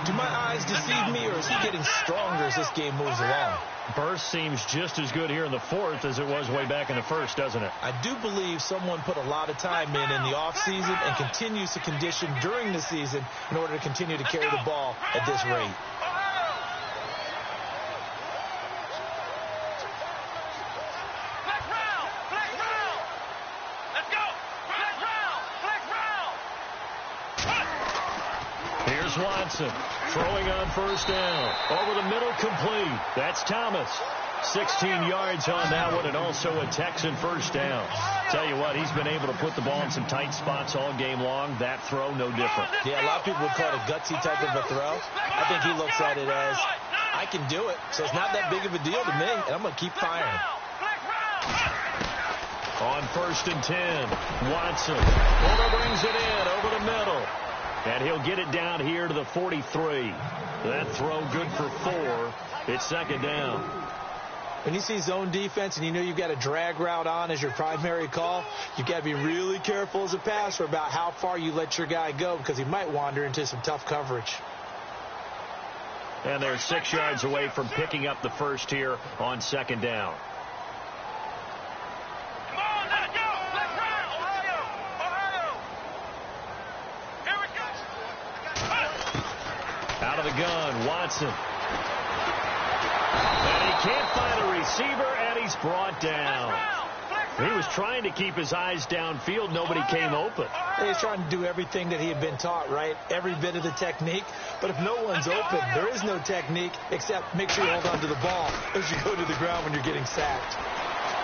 Do my eyes deceive me, or is he getting stronger as this game moves along? Burst seems just as good here in the 4th as it was way back in the 1st, doesn't it? I do believe someone put a lot of time in the offseason and continues to condition during the season in order to continue to carry the ball at this rate. Watson throwing on first down. Over the middle, complete. That's Thomas. 16 yards on that one, and also a Texan first down. Tell you what, he's been able to put the ball in some tight spots all game long. That throw, no different. Yeah, a lot of people would call it a gutsy type of a throw. I think he looks at it as, I can do it, so it's not that big of a deal to me, and I'm going to keep firing. On 1st and 10, Watson. Fuller brings it in over the middle. And he'll get it down here to the 43. That throw good for 4. It's second down. When you see zone defense and you know you've got a drag route on as your primary call, you've got to be really careful as a passer about how far you let your guy go because he might wander into some tough coverage. And they're 6 yards away from picking up the first here on 2nd down. Come on, let's go. Let's run. Ohio. Here we go. Out of the gun, Watson. And he can't find a receiver, and he's brought down. He was trying to keep his eyes downfield. Nobody came open. He was trying to do everything that he had been taught, right? Every bit of the technique. But if no one's open, there is no technique except make sure you hold on to the ball as you go to the ground when you're getting sacked.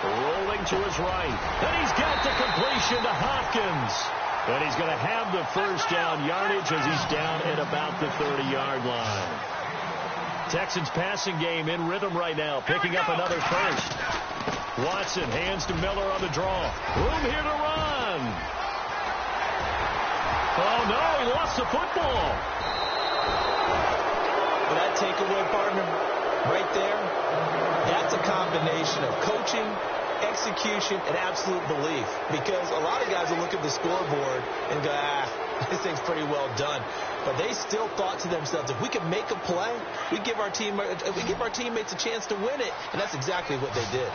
Rolling to his right. And he's got the completion to Hopkins. And he's going to have the first down yardage as he's down at about the 30-yard line. Texans passing game in rhythm right now, picking up another first. Watson hands to Miller on the draw. Room here to run. Oh, no, he lost the football. Well, that takeaway, partner, right there, that's a combination of coaching, execution, and absolute belief. Because a lot of guys will look at the scoreboard and go, this thing's pretty well done. But they still thought to themselves, if we can make a play, we give our teammates a chance to win it. And that's exactly what they did.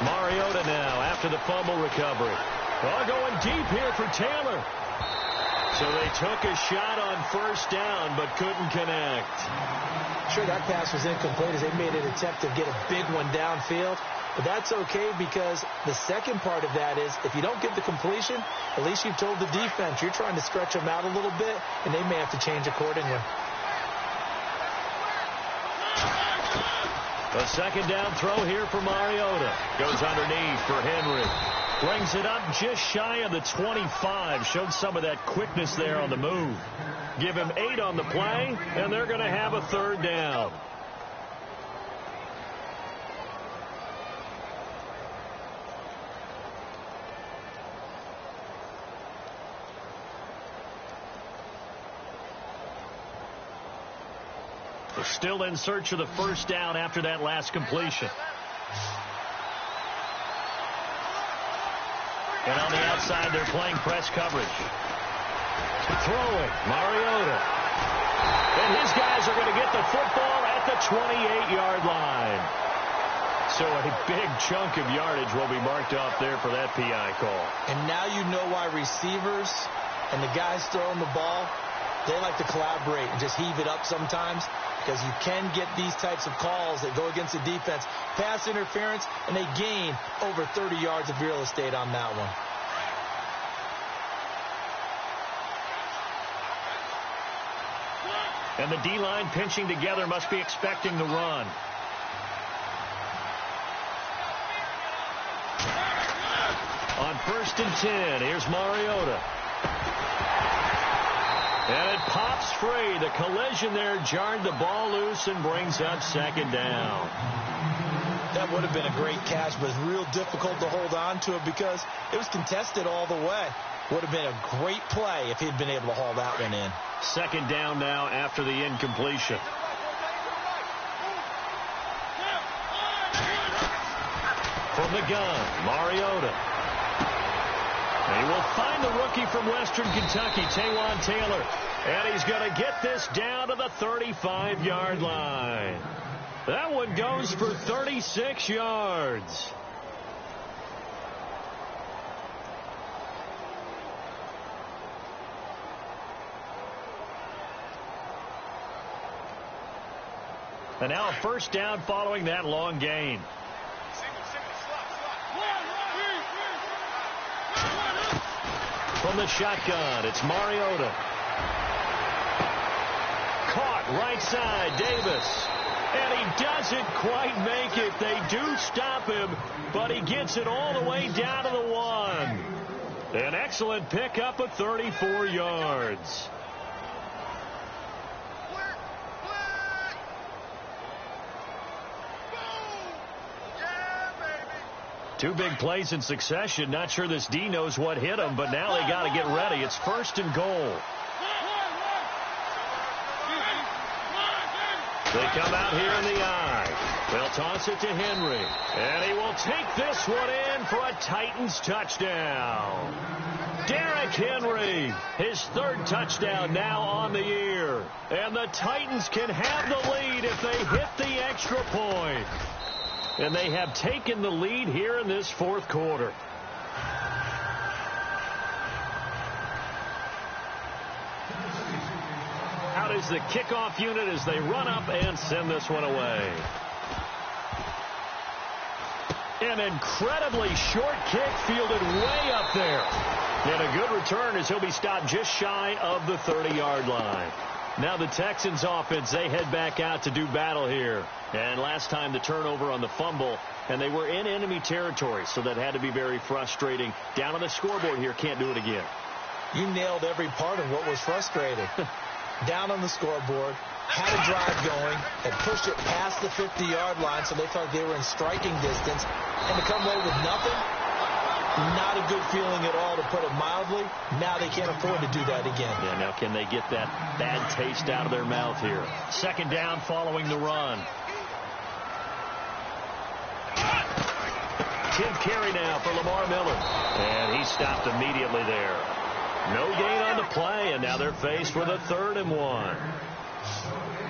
Mariota now after the fumble recovery. Well, going deep here for Taylor. So they took a shot on first down but couldn't connect. Sure, that pass was incomplete as they made an attempt to get a big one downfield. But that's okay because the second part of that is if you don't get the completion, at least you've told the defense you're trying to stretch them out a little bit, and they may have to change accordingly. A second down throw here for Mariota. Goes underneath for Henry. Brings it up just shy of the 25. Showed some of that quickness there on the move. Give him 8 on the play, and they're going to have a third down. They're still in search of the first down after that last completion. And on the outside, they're playing press coverage. Throwing, Mariota. And his guys are going to get the football at the 28-yard line. So a big chunk of yardage will be marked off there for that PI call. And now you know why receivers and the guys throwing the ball, they like to collaborate and just heave it up sometimes. Because you can get these types of calls that go against the defense. Pass interference, and they gain over 30 yards of real estate on that one. And the D-line pinching together must be expecting the run. On 1st and 10, here's Mariota. And it pops free. The collision there jarred the ball loose and brings up second down. That would have been a great catch, but it's real difficult to hold on to it because it was contested all the way. Would have been a great play if he'd been able to haul that one in. Second down now after the incompletion. From the gun, Mariota. And he will find the rookie from Western Kentucky, Taywan Taylor. And he's going to get this down to the 35-yard line. That one goes for 36 yards. And now a first down following that long gain. From the shotgun, it's Mariota. Caught right side, Davis. And he doesn't quite make it. They do stop him, but he gets it all the way down to the 1. An excellent pickup of 34 yards. Two big plays in succession. Not sure this D knows what hit him, but now they got to get ready. It's 1st and goal. They come out here in the eye. They'll toss it to Henry. And he will take this one in for a Titans touchdown. Derrick Henry, his third touchdown now on the year. And the Titans can have the lead if they hit the extra point. And they have taken the lead here in this fourth quarter. Out is the kickoff unit as they run up and send this one away. An incredibly short kick fielded way up there. And a good return as he'll be stopped just shy of the 30-yard line. Now the Texans offense, they head back out to do battle here. And last time the turnover on the fumble, and they were in enemy territory, so that had to be very frustrating. Down on the scoreboard here, can't do it again. You nailed every part of what was frustrating. Down on the scoreboard, had a drive going, had pushed it past the 50-yard line, so they thought they were in striking distance, and to come away with nothing, not a good feeling at all, to put it mildly. Now they can't afford to do that again. Yeah, now can they get that bad taste out of their mouth here? Second down following the run. 10th carry now for Lamar Miller. And he stopped immediately there. No gain on the play, and now they're faced with a 3rd and 1.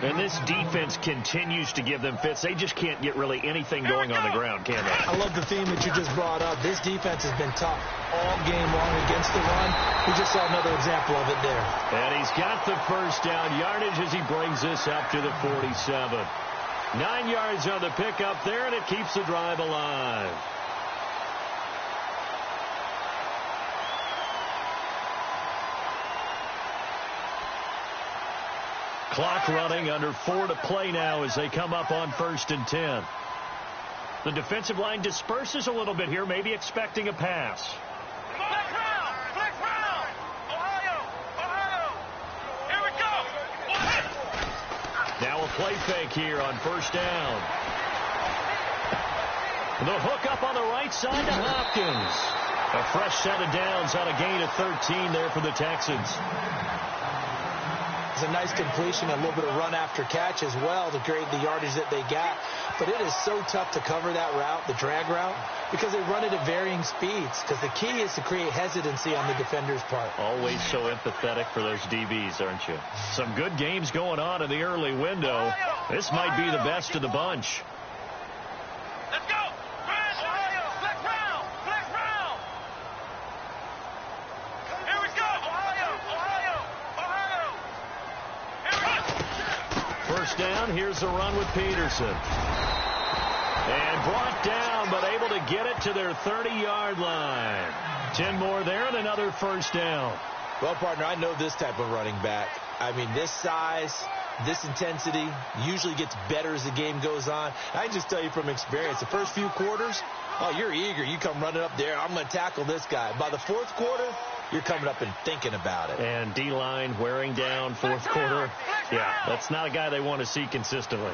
And this defense continues to give them fits. They just can't get really anything going on the ground, can they? I love the theme that you just brought up. This defense has been tough all game long against the run. We just saw another example of it there. And he's got the first down yardage as he brings this up to the 47. 9 yards on the pickup there, and it keeps the drive alive. Clock running, under 4 to play now as they come up on 1st and 10. The defensive line disperses a little bit here, maybe expecting a pass. Flex round! Ohio! Here we go! Now a play fake here on 1st down. The hook up on the right side to Hopkins. A fresh set of downs on a gain of 13 there for the Texans. It's a nice completion, a little bit of run after catch as well to create the yardage that they got. But it is so tough to cover that route, the drag route, because they run it at varying speeds. Because the key is to create hesitancy on the defender's part. Always so empathetic for those DBs, aren't you? Some good games going on in the early window. This might be the best of the bunch. Let's go! Flex round! Here we go! Ohio! First down, here's the run with Peterson. And brought down, but able to get it to their 30-yard line. 10 more there and another first down. Well, partner, I know this type of running back. I mean, this size, this intensity usually gets better as the game goes on. I can just tell you from experience, the first few quarters, oh, you're eager. You come running up there, I'm going to tackle this guy. By the fourth quarter, you're coming up and thinking about it. And D-line wearing down fourth quarter. Yeah, that's not a guy they want to see consistently.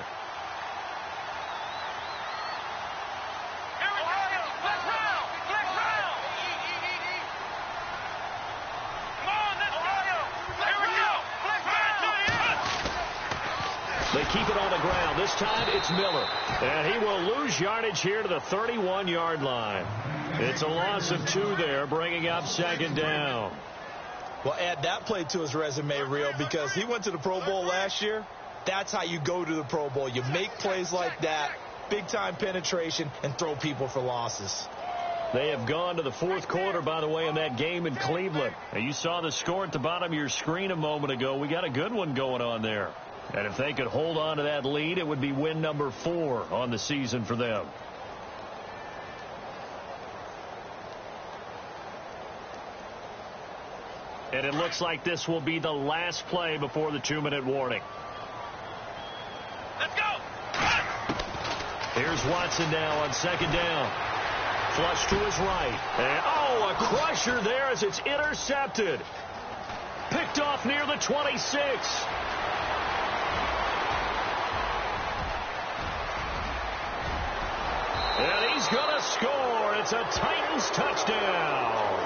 They keep it on the ground. This time it's Miller. And he will lose yardage here to the 31-yard line. It's a loss of 2 there, bringing up 2nd down. Well, add that play to his resume, Rio, because he went to the Pro Bowl last year. That's how you go to the Pro Bowl. You make plays like that, big-time penetration, and throw people for losses. They have gone to the fourth quarter, by the way, in that game in Cleveland. And you saw the score at the bottom of your screen a moment ago. We got a good one going on there. And if they could hold on to that lead, it would be win number 4 on the season for them. And it looks like this will be the last play before the 2-minute warning. Let's go! Here's Watson now on 2nd down. Flush to his right. And, oh, a crusher there as it's intercepted. Picked off near the 26. And he's going to score. It's a Titans touchdown.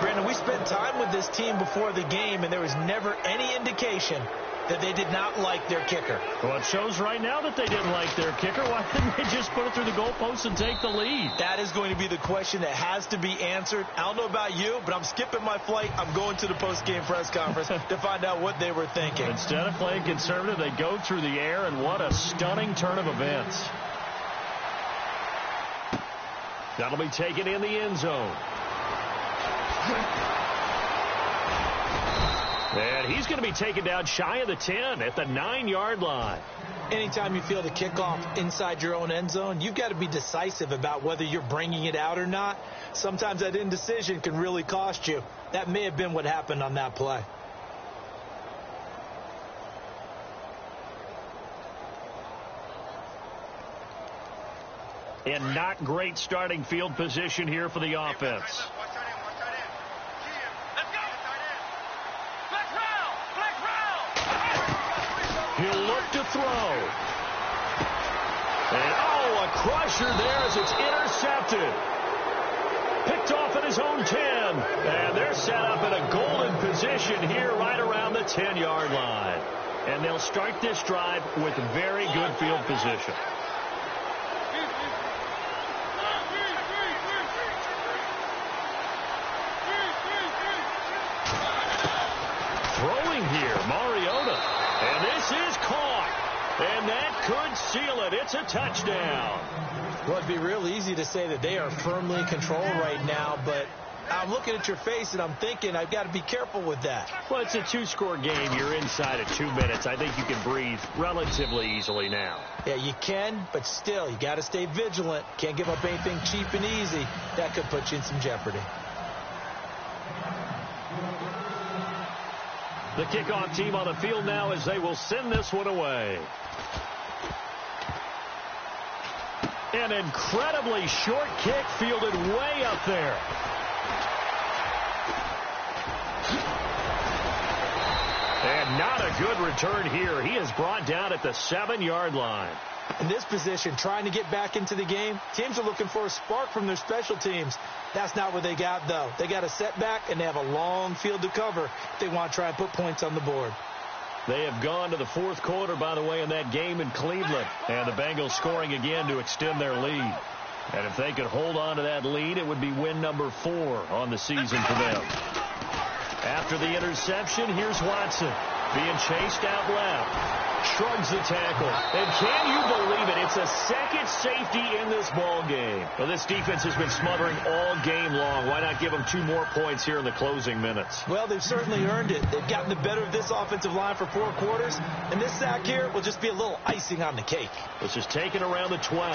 Brandon, we spent time with this team before the game, and there was never any indication that they did not like their kicker. Well, it shows right now that they didn't like their kicker. Why didn't they just put it through the goalpost and take the lead? That is going to be the question that has to be answered. I don't know about you, but I'm skipping my flight. I'm going to the post-game press conference to find out what they were thinking. Instead of playing conservative, they go through the air, and what a stunning turn of events. That'll be taken in the end zone. And he's going to be taken down shy of the 10 at the 9-yard line. Anytime you feel the kickoff inside your own end zone, you've got to be decisive about whether you're bringing it out or not. Sometimes that indecision can really cost you. That may have been what happened on that play. And not great starting field position here for the offense. He'll look to throw. And, a crusher there as it's intercepted. Picked off at his own 10. And they're set up in a golden position here right around the 10-yard line. And they'll start this drive with very good field position. Throwing here, Mariota. And this is caught. And that could seal it. It's a touchdown. Well, it'd be real easy to say that they are firmly in control right now, but I'm looking at your face and I'm thinking I've got to be careful with that. Well, it's a 2-score game. You're inside of 2 minutes. I think you can breathe relatively easily now. Yeah, you can, but still, you got to stay vigilant. Can't give up anything cheap and easy. That could put you in some jeopardy. The kickoff team on the field now as they will send this one away. An incredibly short kick fielded way up there. And not a good return here. He is brought down at the 7-yard line. In this position, trying to get back into the game, teams are looking for a spark from their special teams. That's not what they got, though. They got a setback, and they have a long field to cover if they want to try and put points on the board. They have gone to the fourth quarter, by the way, in that game in Cleveland. And the Bengals scoring again to extend their lead. And if they could hold on to that lead, it would be win number 4 on the season for them. After the interception, here's Watson being chased out left. Shrugs the tackle. And can you believe it? It's a second safety in this ball game. Well, this defense has been smothering all game long. Why not give them 2 more points here in the closing minutes? Well, they've certainly earned it. They've gotten the better of this offensive line for 4 quarters. And this sack here will just be a little icing on the cake. This is taken around the 12.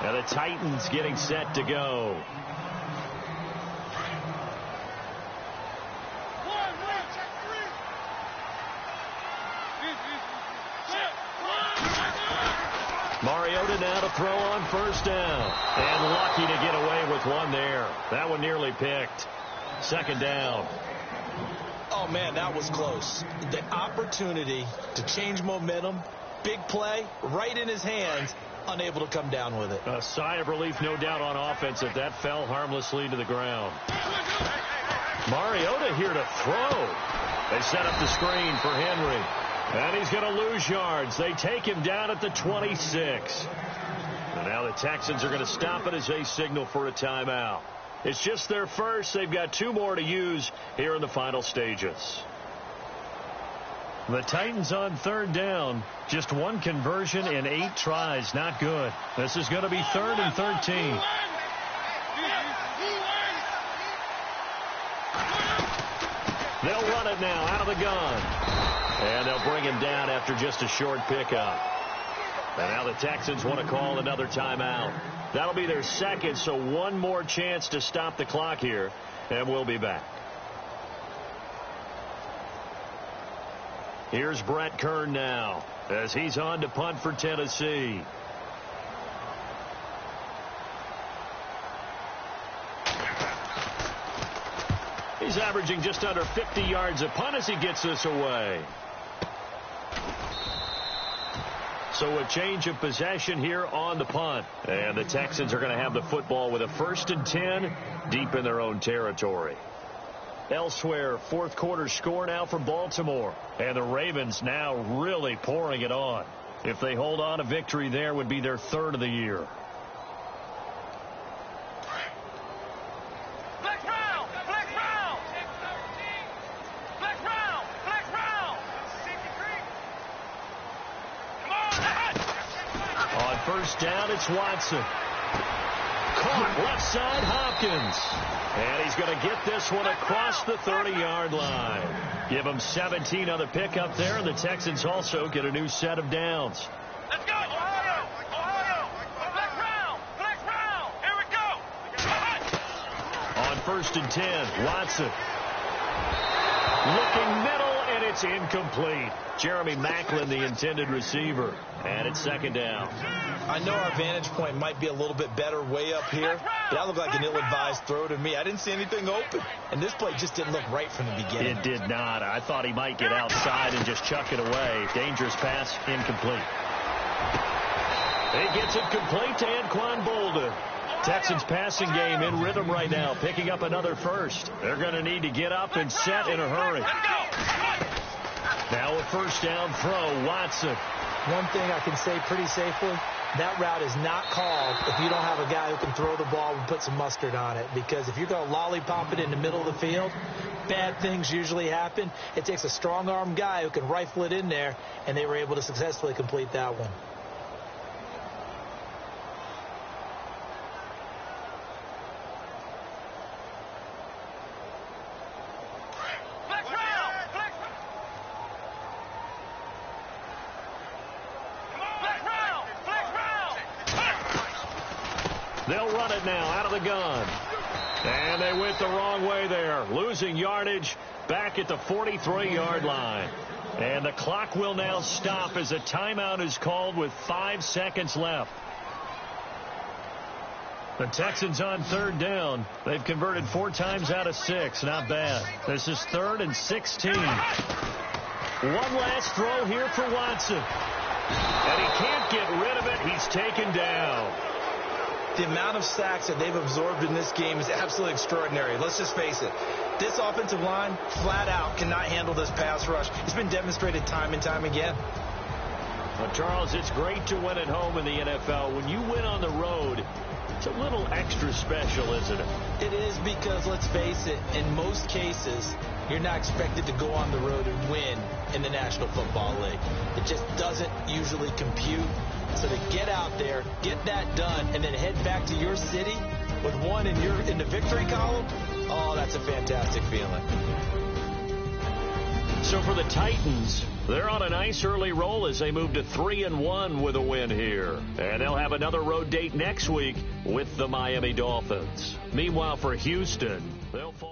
And the Titans getting set to go. Mariota now to throw on first down. And lucky to get away with one there. That one nearly picked. Second down. Oh, man, that was close. The opportunity to change momentum, big play, right in his hands, unable to come down with it. A sigh of relief, no doubt, on offense if that fell harmlessly to the ground. Mariota here to throw. They set up the screen for Henry. And he's going to lose yards. They take him down at the 26. And now the Texans are going to stop it as they signal for a timeout. It's just their first. They've got 2 more to use here in the final stages. The Titans on third down. Just 1 conversion in 8 tries. Not good. This is going to be 3rd and 13. They'll run it now out of the gun. And they'll bring him down after just a short pickup. And now the Texans want to call another timeout. That'll be their second, so 1 more chance to stop the clock here. And we'll be back. Here's Brett Kern now as he's on to punt for Tennessee. He's averaging just under 50 yards a punt as he gets this away. So a change of possession here on the punt. And the Texans are going to have the football with a 1st and 10 deep in their own territory. Elsewhere, fourth quarter score now for Baltimore. And the Ravens now really pouring it on. If they hold on, a victory there would be their third of the year. On first down, it's Watson. Caught left side, Hopkins. And he's going to get this one across the 30-yard line. Give him 17 on the pickup there, and the Texans also get a new set of downs. Let's go, Ohio! Ohio! Flex round! Here we go! On first and 10, Watson. Looking middle, and it's incomplete. Jeremy Maclin, the intended receiver. And it's second down. I know our vantage point might be a little bit better way up here, but that looked like an ill-advised throw to me. I didn't see anything open, and this play just didn't look right from the beginning. It did not. I thought he might get outside and just chuck it away. Dangerous pass, incomplete. He gets it complete to Anquan Bolden. Texans passing game in rhythm right now, picking up another first. They're going to need to get up and set in a hurry. Now a first down throw, Watson. One thing I can say pretty safely, that route is not called if you don't have a guy who can throw the ball and put some mustard on it. Because if you're going to lollipop it in the middle of the field, bad things usually happen. It takes a strong-arm guy who can rifle it in there, and they were able to successfully complete that one. They'll run it now out of the gun. And they went the wrong way there. Losing yardage back at the 43-yard line. And the clock will now stop as a timeout is called with 5 seconds left. The Texans on third down. They've converted 4 times out of 6. Not bad. This is 3rd and 16. One last throw here for Watson. And he can't get rid of it. He's taken down. The amount of sacks that they've absorbed in this game is absolutely extraordinary. Let's just face it. This offensive line, flat out, cannot handle this pass rush. It's been demonstrated time and time again. Well, Charles, it's great to win at home in the NFL. When you win on the road, it's a little extra special, isn't it? It is because, let's face it, in most cases, you're not expected to go on the road and win in the National Football League. It just doesn't usually compute. So to get out there, get that done, and then head back to your city with one in the victory column, oh, that's a fantastic feeling. So for the Titans, they're on a nice early roll as they move to 3-1 with a win here. And they'll have another road date next week with the Miami Dolphins. Meanwhile, for Houston, they'll fall